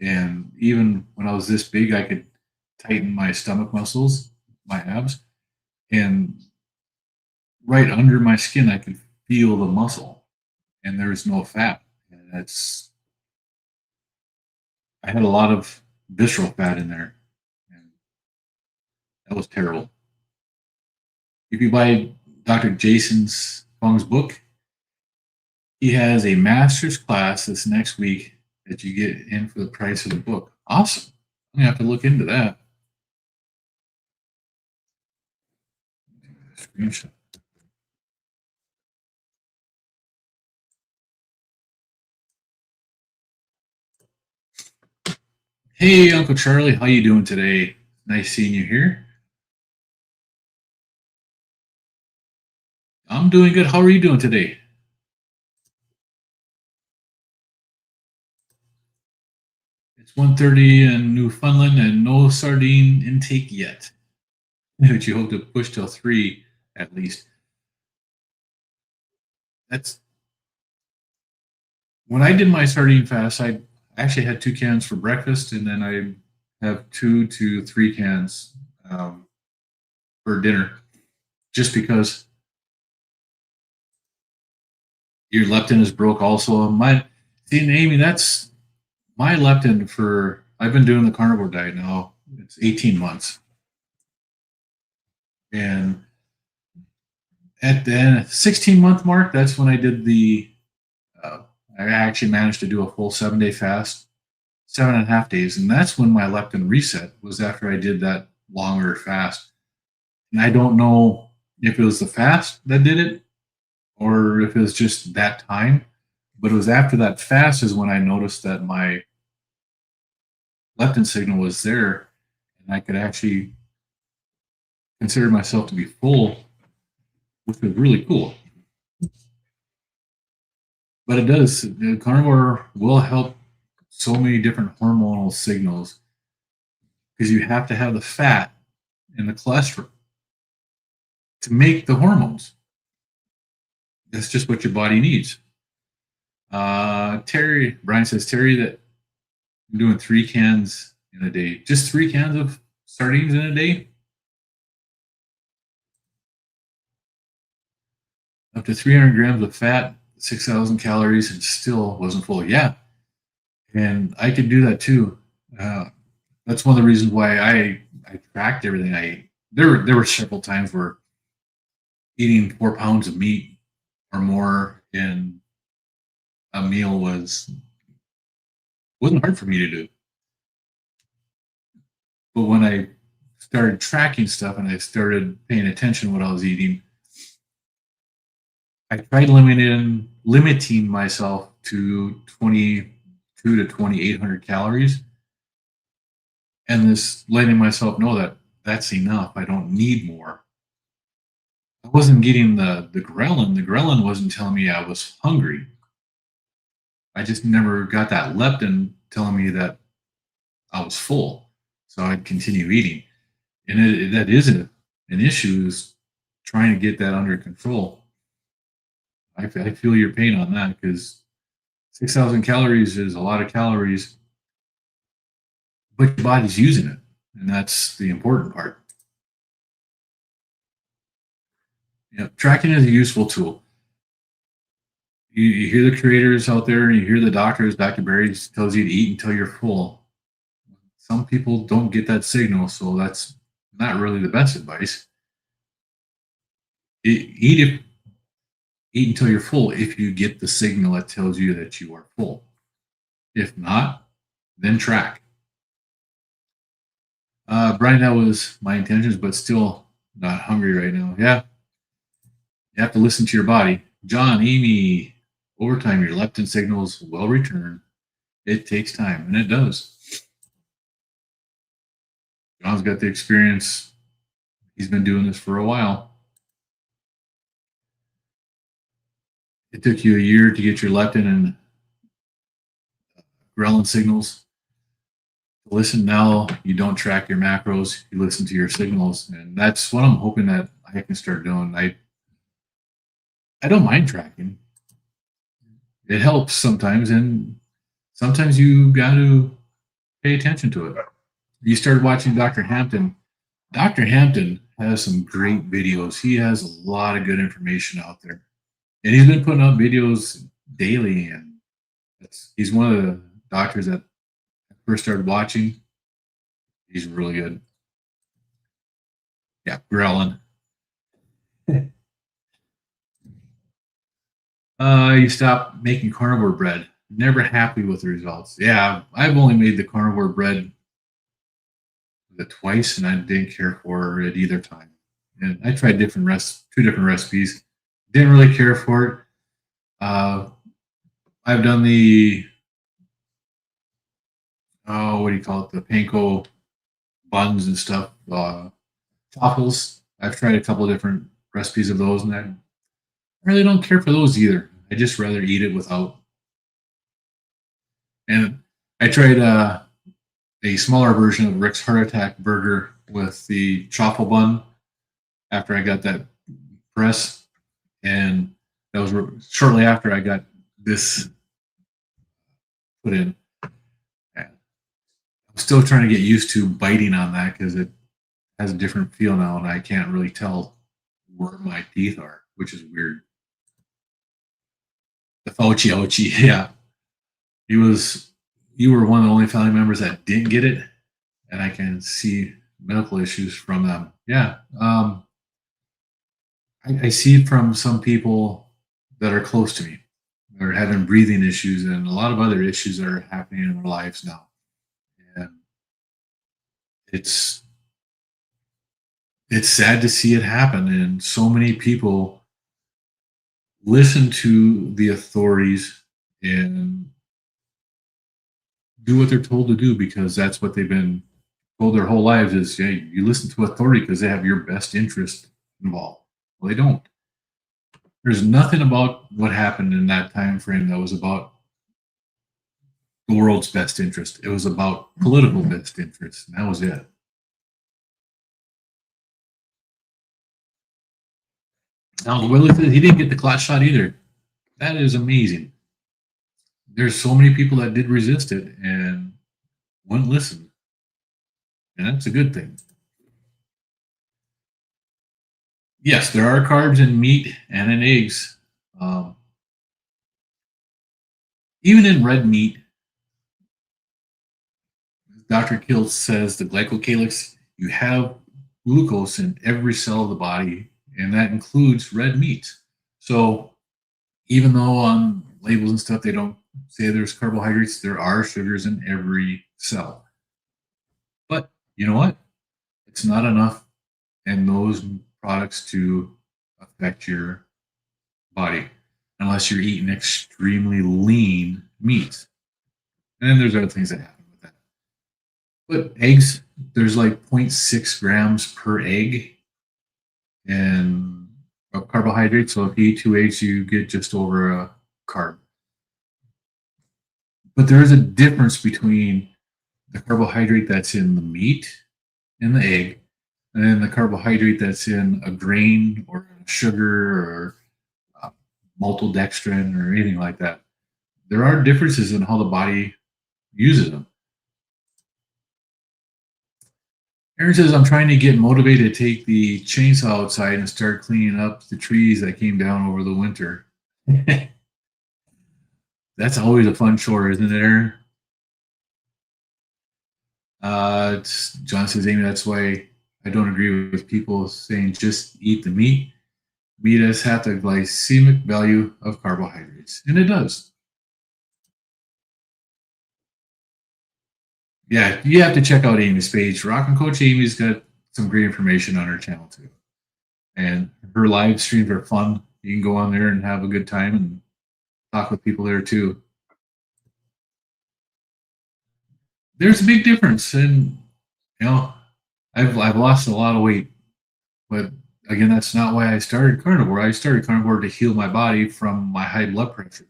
And even when I was this big, I could tighten my stomach muscles, my abs, and right under my skin, I could feel the muscle, and there's no fat. And I had a lot of visceral fat in there, and that was terrible. If you buy Dr. Jason's Fung's book, he has a master's class this next week that you get in for the price of the book. Awesome. I'm gonna have to look into that. Screenshot. Hey, Uncle Charlie, how you doing today? Nice seeing you here. I'm doing good. How are you doing today? It's 1:30 in Newfoundland and no sardine intake yet, which you hope to push till 3 at least. That's when I did my sardine fast. I actually had 2 cans for breakfast, and then I have 2 to 3 cans for dinner, just because your leptin is broke. Also, my see, Amy, that's my leptin for. I've been doing the carnivore diet now. It's 18 months, and at the 16-month mark, that's when I did the. Uh, I actually managed to do a full 7-day fast, 7.5 days, and that's when my leptin reset was after I did that longer fast. And I don't know if it was the fast that did it or if it was just that time, but it was after that fast is when I noticed that my leptin signal was there, and I could actually consider myself to be full, which was really cool. But it does. The carnivore will help so many different hormonal signals because you have to have the fat and the cholesterol to make the hormones. That's just what your body needs. Brian says, Terry, that I'm doing 3 cans in a day. Just 3 cans of sardines in a day? Up to 300 grams of fat, 6,000 calories, and still wasn't full. Yeah. And I could do that too. That's one of the reasons why I tracked everything I ate. There were several times where eating 4 pounds of meat or more in a meal wasn't hard for me to do. But when I started tracking stuff and I started paying attention to what I was eating, I tried limiting myself to 22 to 2,800 calories, and this letting myself know that that's enough. I don't need more. I wasn't getting the ghrelin. The ghrelin wasn't telling me I was hungry. I just never got that leptin telling me that I was full. So I'd continue eating. And that is an issue, is trying to get that under control. I feel your pain on that, because 6,000 calories is a lot of calories, but your body's using it. And that's the important part. Tracking is a useful tool. You hear the creators out there, and you hear the doctors. Dr. Berry tells you to eat until you're full. Some people don't get that signal, so that's not really the best advice. Eat until you're full if you get the signal that tells you that you are full. If not, then track. Brian, that was my intentions, but still not hungry right now. Yeah, you have to listen to your body. John, Amy, over time, your leptin signals will return. It takes time, and it does. John's got the experience. He's been doing this for a while. It took you a year to get your leptin and ghrelin signals. Listen, now you don't track your macros, you listen to your signals, and that's what I'm hoping that I can start doing. I don't mind tracking. It helps sometimes, and sometimes you got to pay attention to it. You started watching Dr. Hampton. Dr. Hampton has some great videos. He has a lot of good information out there, and he's been putting out videos daily. And he's one of the doctors that I first started watching. He's really good. Yeah, ghrelin. You stop making carnivore bread. Never happy with the results. Yeah, I've only made the carnivore bread twice, and I didn't care for it either time. And I tried 2 different recipes. Didn't really care for it. I've done the what do you call it? The panko buns and stuff. Waffles. I've tried a couple of different recipes of those, and I really don't care for those either. I just rather eat it without. And I tried a smaller version of Rick's Heart Attack burger with the truffle bun after I got that press, and that was shortly after I got this put in. I'm still trying to get used to biting on that because it has a different feel now, and I can't really tell where my teeth are, which is weird. The Fauci Ouchie, yeah, he was. You were one of the only family members that didn't get it, and I can see medical issues from them. Yeah, I see it from some people that are close to me. They're having breathing issues and a lot of other issues that are happening in their lives now. And it's it's sad to see it happen. And so many people listen to the authorities and do what they're told to do because that's what they've been told their whole lives is, yeah, you listen to authority because they have your best interest involved. Well, they don't. There's nothing about what happened in that time frame that was about the world's best interest. It was about political best interest, and that was it. Now, Willie says he didn't get the clot shot either. That is amazing. There's so many people that did resist it and wouldn't listen, and that's a good thing. Yes, there are carbs in meat and in eggs. Um, Even in red meat, Dr. Kill says the glycocalyx, you have glucose in every cell of the body, and that includes red meat. So even though on labels and stuff they don't say there's carbohydrates, there are sugars in every cell. But you know what? It's not enough in those products to affect your body unless you're eating extremely lean meat. And then there's other things that happen with that. But eggs, there's like 0.6 grams per egg and of carbohydrates. So if you eat 2 eggs, you get just over a carb. But there is a difference between the carbohydrate that's in the meat in the egg and then the carbohydrate that's in a grain or sugar or maltodextrin or anything like that. There are differences in how the body uses them. Aaron says, I'm trying to get motivated to take the chainsaw outside and start cleaning up the trees that came down over the winter. That's always a fun chore, isn't it, Aaron? John says, Amy, that's why I don't agree with people saying just eat the meat. Meat has had the glycemic value of carbohydrates, and it does. Yeah, you have to check out Amy's page. Rockin' Coach Amy's got some great information on her channel too. And her live streams are fun. You can go on there and have a good time and talk with people there too. There's a big difference, and I've lost a lot of weight, but again, that's not why I started carnivore. I started carnivore to heal my body from my high blood pressure,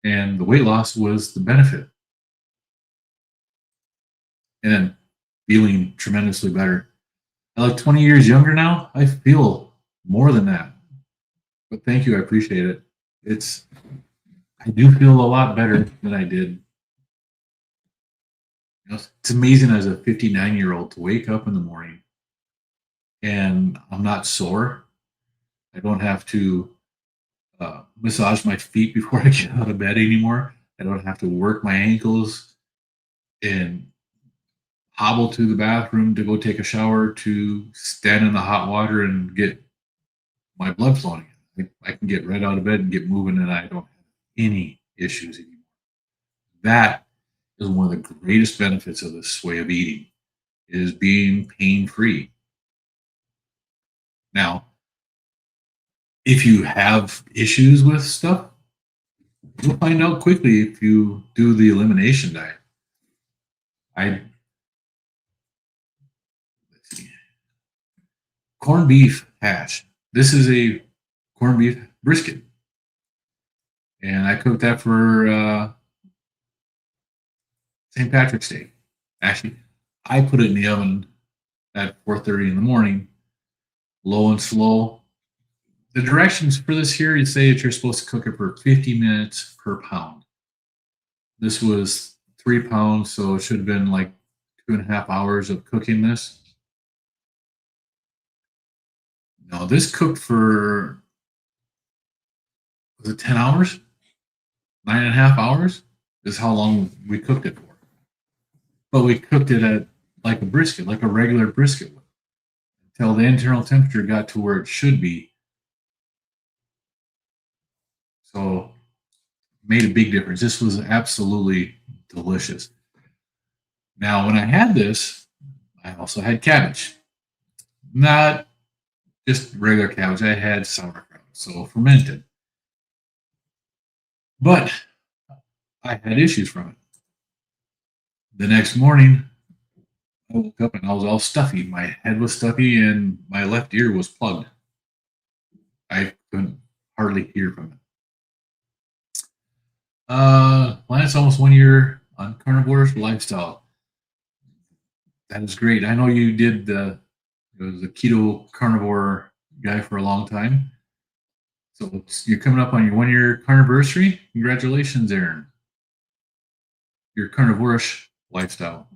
and the weight loss was the benefit. And then feeling tremendously better. I look 20 years younger now. I feel more than that. But thank you. I appreciate it. I do feel a lot better than I did. It's amazing as a 59-year-old to wake up in the morning and I'm not sore. I don't have to massage my feet before I get out of bed anymore. I don't have to work my ankles and hobble to the bathroom to go take a shower to stand in the hot water and get my blood flowing. I can get right out of bed and get moving, and I don't have any issues anymore. That is one of the greatest benefits of this way of eating is being pain-free. Now, if you have issues with stuff, you'll find out quickly if you do the elimination diet. Let's see, corned beef hash. This is a corned beef brisket, and I cooked that for St. Patrick's Day. Actually, I put it in the oven at 4:30 in the morning, low and slow. The directions for this here, you say that you're supposed to cook it for 50 minutes per pound. This was 3 pounds, so it should have been like 2.5 hours of cooking this. No, this cooked for, was it 10 hours? 9.5 hours is how long we cooked it for. But we cooked it at like a brisket, like a regular brisket, until the internal temperature got to where it should be. So made a big difference. This was absolutely delicious. Now, when I had this, I also had cabbage. Not just regular cabbage. I had sauerkraut, so fermented. But I had issues from it. The next morning, I woke up and I was all stuffy. My head was stuffy and my left ear was plugged. I couldn't hardly hear from it. Lance, almost 1 year on carnivore lifestyle. That is great. I know you did the keto carnivore guy for a long time. So you're coming up on your 1 year carniversary. Congratulations, Aaron. Your carnivorish lifestyle.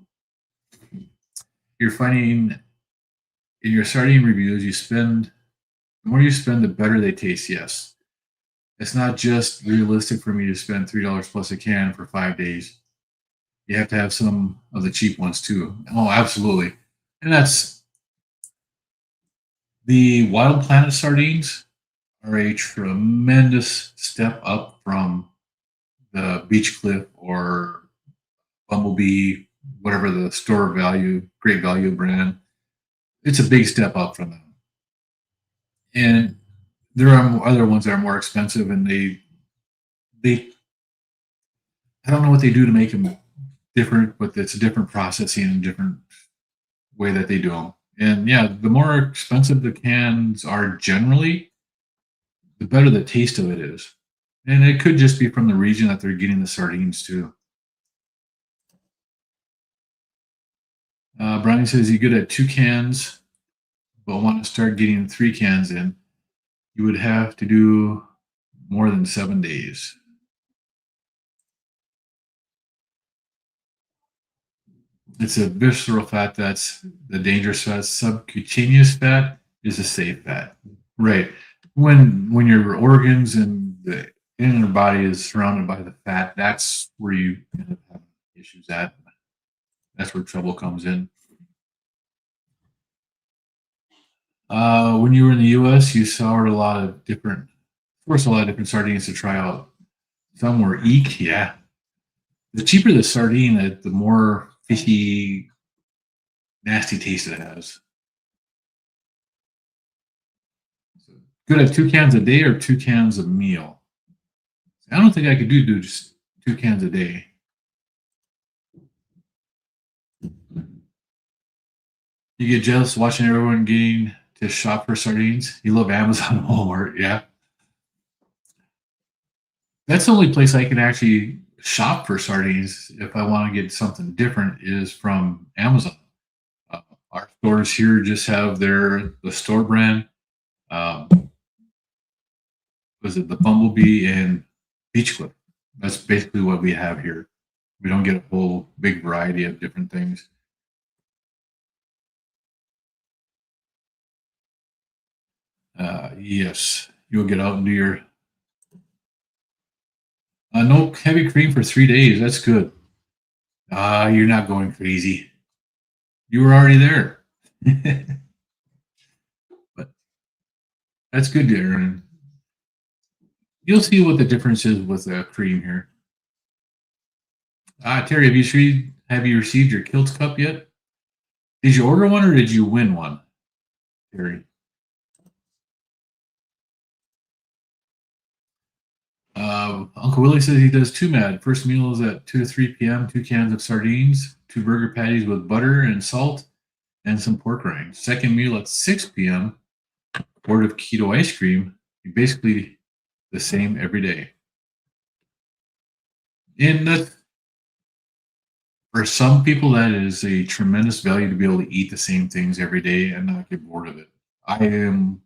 You're finding in your sardine reviews, the more you spend, the better they taste. Yes. It's not just realistic for me to spend $3 plus a can for 5 days. You have to have some of the cheap ones too. Oh, absolutely. And that's the Wild Planet sardines are a tremendous step up from the Beach Cliff or Bumblebee, whatever the store value, great value brand. It's a big step up from them. And there are other ones that are more expensive, and they I don't know what they do to make them different, but it's a different processing and different way that they do them. And yeah, the more expensive the cans are generally, the better the taste of it is. And it could just be from the region that they're getting the sardines to. Brian says he's good at 2 cans, but want to start getting 3 cans in. You would have to do more than 7 days. It's a visceral fat that's the dangerous fat. Subcutaneous fat is a safe fat. Right. When your organs and the inner body is surrounded by the fat, that's where you end up having issues at. That's where trouble comes in. When you were in the U.S., you saw a lot of different, forced a lot of different sardines to try out. Some were eek, yeah. The cheaper the sardine, the more fishy, nasty taste it has. So good at 2 cans a day or 2 cans a meal. I don't think I could do just 2 cans a day. You get jealous watching everyone getting to shop for sardines. You love Amazon and Walmart, yeah. That's the only place I can actually shop for sardines if I want to get something different is from Amazon. Our stores here just have the store brand. Was it the Bumblebee and Beach Cliff? That's basically what we have here. We don't get a whole big variety of different things. Yes, you'll get out and do your no heavy cream for 3 days. That's good. You're not going crazy. You were already there. But that's good, Aaron. You'll see what the difference is with the cream here. Terry, have you received your Kilts cup yet? Did you order one or did you win one, Terry? Uncle Willie says he does 2 MAD. First meal is at 2 to 3 p.m. 2 cans of sardines, 2 burger patties with butter and salt, and some pork rinds. Second meal at 6 p.m. Quart of keto ice cream. Basically the same every day. And that's For some people, that is a tremendous value to be able to eat the same things every day and not get bored of it. I am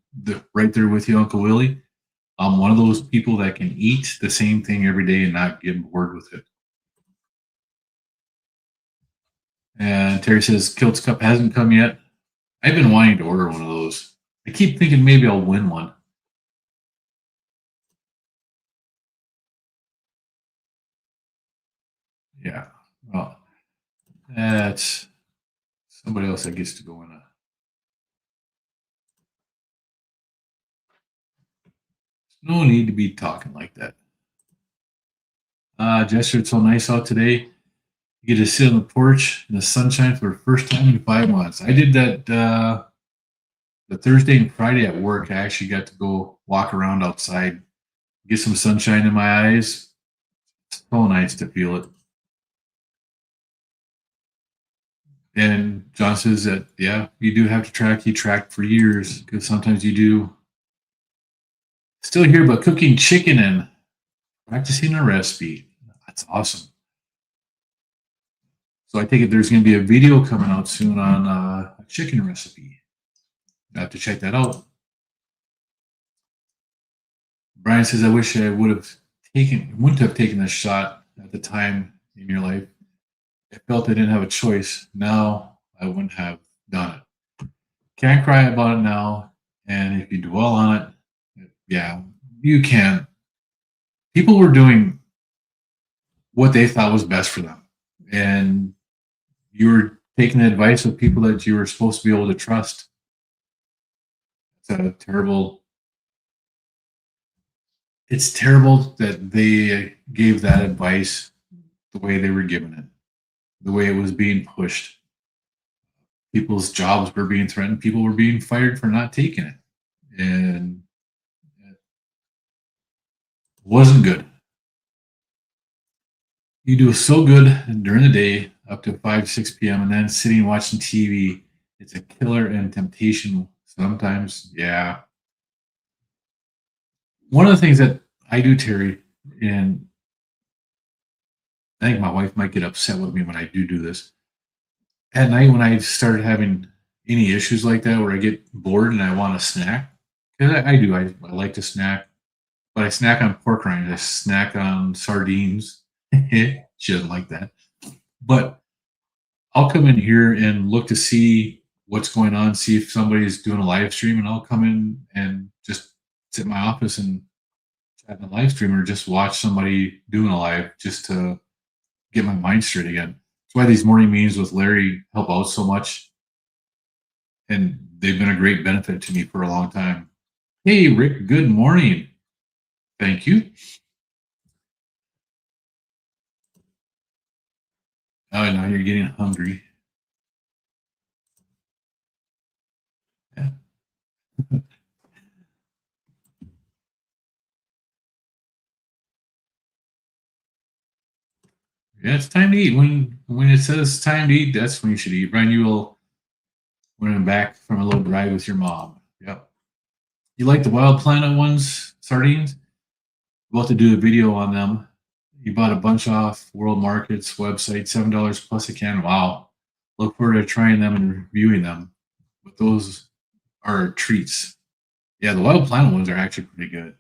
right there with you, Uncle Willie. I'm one of those people that can eat the same thing every day and not get bored with it. And Terry says Kilt's Cup hasn't come yet. I've been wanting to order one of those. I keep thinking maybe I'll win one. Yeah. Well, that's somebody else that gets to go in a. No need to be talking like that. Jester, it's so nice out today. You get to sit on the porch in the sunshine for the first time in 5 months. I did that the Thursday and Friday at work. I actually got to go walk around outside, get some sunshine in my eyes. It's so nice to feel it. And John says that, yeah, you do have to track. You tracked for years because sometimes you do. Still here, but cooking chicken and practicing a recipe. That's awesome. So I take it there's going to be a video coming out soon on a chicken recipe. I have to check that out. Brian says, I wish I wouldn't have taken this shot at the time in your life. I felt I didn't have a choice. Now I wouldn't have done it. Can't cry about it now. And if you dwell on it, yeah, you can. People were doing what they thought was best for them. And you were taking the advice of people that you were supposed to be able to trust. It's a terrible. It's terrible that they gave that advice the way they were given it, the way it was being pushed. People's jobs were being threatened. People were being fired for not taking it. And it wasn't good. You do so good during the day up to 5, 6 p.m. and then sitting watching TV. It's a killer and temptation sometimes. Yeah. One of the things that I do, Terry, and I think my wife might get upset with me when I do this. At night, when I started having any issues like that, where I get bored and I want a snack, because I do, I like to snack, but I snack on pork rinds, I snack on sardines. She doesn't like that. But I'll come in here and look to see what's going on, see if somebody's doing a live stream, and I'll come in and just sit in my office and chat in a live stream or just watch somebody doing a live just to get my mind straight again. That's why these morning meetings with Larry help out so much. And they've been a great benefit to me for a long time. Hey, Rick, good morning. Thank you. Oh, now you're getting hungry. Yeah. Yeah, it's time to eat. When it says time to eat, that's when you should eat. Brian, you will when I'm back from a little drive with your mom. Yep. You like the Wild Planet ones, sardines? About to do a video on them. You bought a bunch off World Markets website, $7 plus a can. Wow. Look forward to trying them and reviewing them. But those are treats. Yeah, the Wild Planet ones are actually pretty good.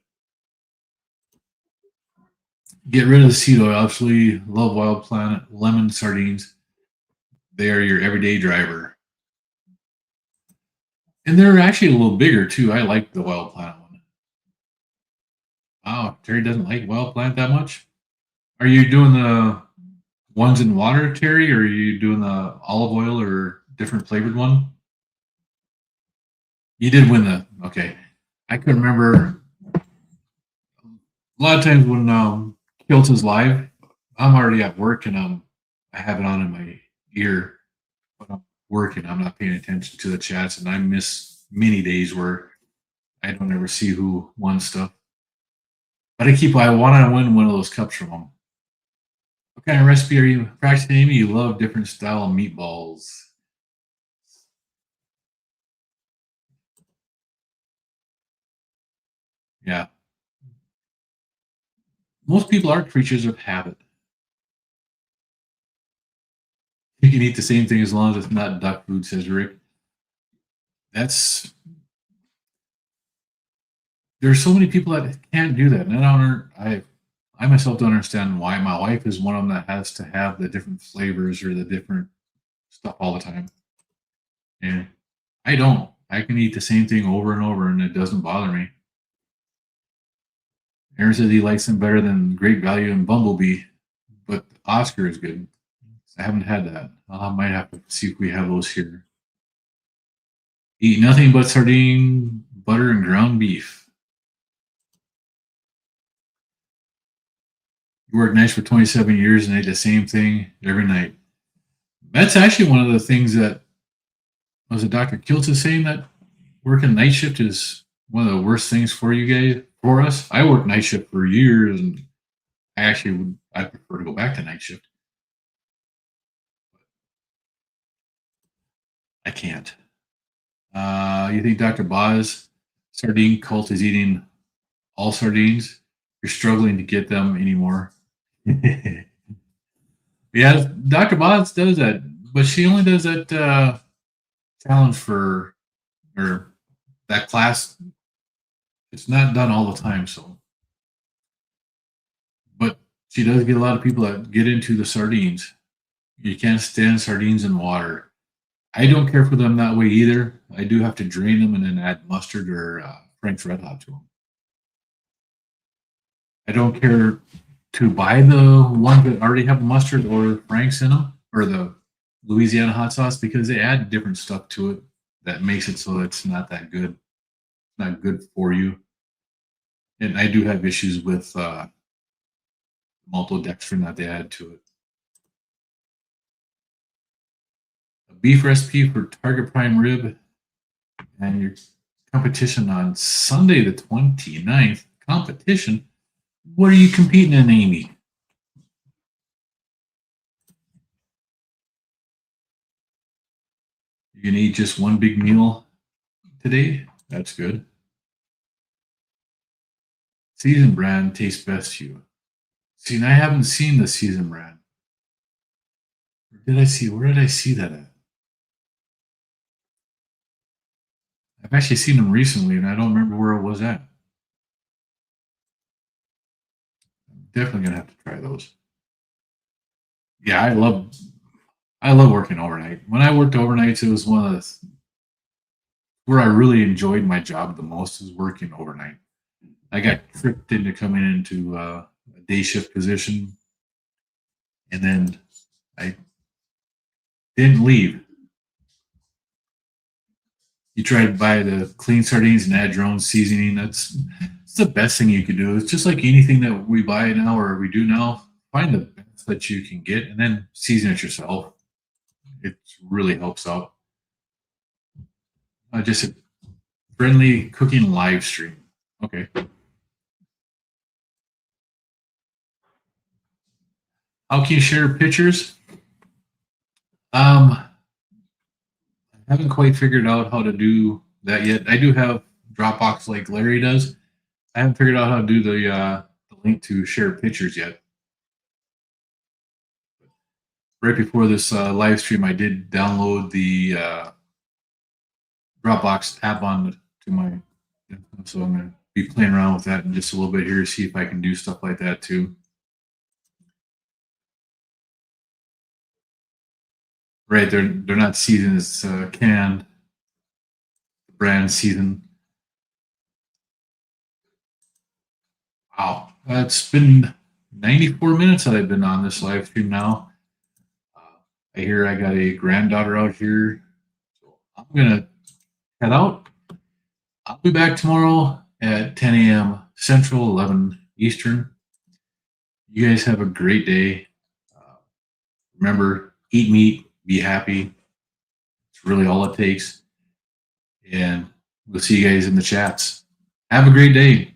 Get rid of the seed oil. Absolutely love Wild Planet lemon sardines. They are your everyday driver. And they're actually a little bigger too. I like the Wild Planet one. Wow, Terry doesn't like Wild Planet that much. Are you doing the ones in water, Terry, or are you doing the olive oil or different flavored one? You did win the okay. I can remember a lot of times when Kilt is live, I'm already at work and I have it on in my ear, but I'm working. I'm not paying attention to the chats, and I miss many days where I don't ever see who won stuff. But I want to win one of those cups from them. What kind of recipe are you practicing, Amy? You love different style of meatballs. Yeah. Most people are creatures of habit. You can eat the same thing as long as it's not duck food, says Rick. That's There's so many people that can't do that, and I myself don't understand why. My wife is one of them that has to have the different flavors or the different stuff all the time, and I don't. I can eat the same thing over and over, and it doesn't bother me. Aaron says he likes them better than Great Value and Bumblebee, but Oscar is good. I haven't had that. I might have to see if we have those here. Eat nothing but sardine, butter, and ground beef. You worked nights for 27 years and ate the same thing every night. That's actually one of the things that was it Dr. Kiltz is saying that working night shift is one of the worst things for you guys, for us. I worked night shift for years, and I prefer to go back to night shift. I can't. You think Dr. Boz sardine cult is eating all sardines? You're struggling to get them anymore. Yeah, Dr. Boz does that, but she only does that challenge for or that class. It's not done all the time, so. But she does get a lot of people that get into the sardines. You can't stand sardines in water. I don't care for them that way either. I do have to drain them and then add mustard or French Red Hot to them. I don't care to buy the ones that already have mustard or Frank's in them or the Louisiana hot sauce because they add different stuff to it that makes it so it's not that good. It's not good for you. And I do have issues with maltodextrin that they add to it. A beef recipe for Target Prime Rib and your competition on Sunday the 29th. Competition? What are you competing in, Amy? You're going to eat just one big meal today? That's good. Season brand tastes best to you. See, and I haven't seen the season brand. Where did I see that at? I've actually seen them recently, and I don't remember where it was at. I'm definitely gonna have to try those. Yeah, I love working overnight. When I worked overnights, it was one of the where I really enjoyed my job the most is working overnight. I got tricked into coming into a day shift position, and then I didn't leave. You try to buy the clean sardines and add your own seasoning. It's the best thing you can do. It's just like anything that we buy now or we do now. Find the best that you can get and then season it yourself. It really helps out. Just a friendly cooking live stream. Okay. How can you share pictures? I haven't quite figured out how to do that yet. I do have Dropbox like Larry does. I haven't figured out how to do the link to share pictures yet. Right before this live stream, I did download the Dropbox app to my, so I'm going to be playing around with that in just a little bit here to see if I can do stuff like that too. Right, they're not seasoned as canned. Brand seasoned. Wow, it's been 94 minutes that I've been on this live stream now. I hear I got a granddaughter out here, so I'm gonna head out. I'll be back tomorrow at 10 a.m. Central, 11 Eastern. You guys have a great day. Remember, eat meat, be happy. It's really all it takes. And we'll see you guys in the chats. Have a great day.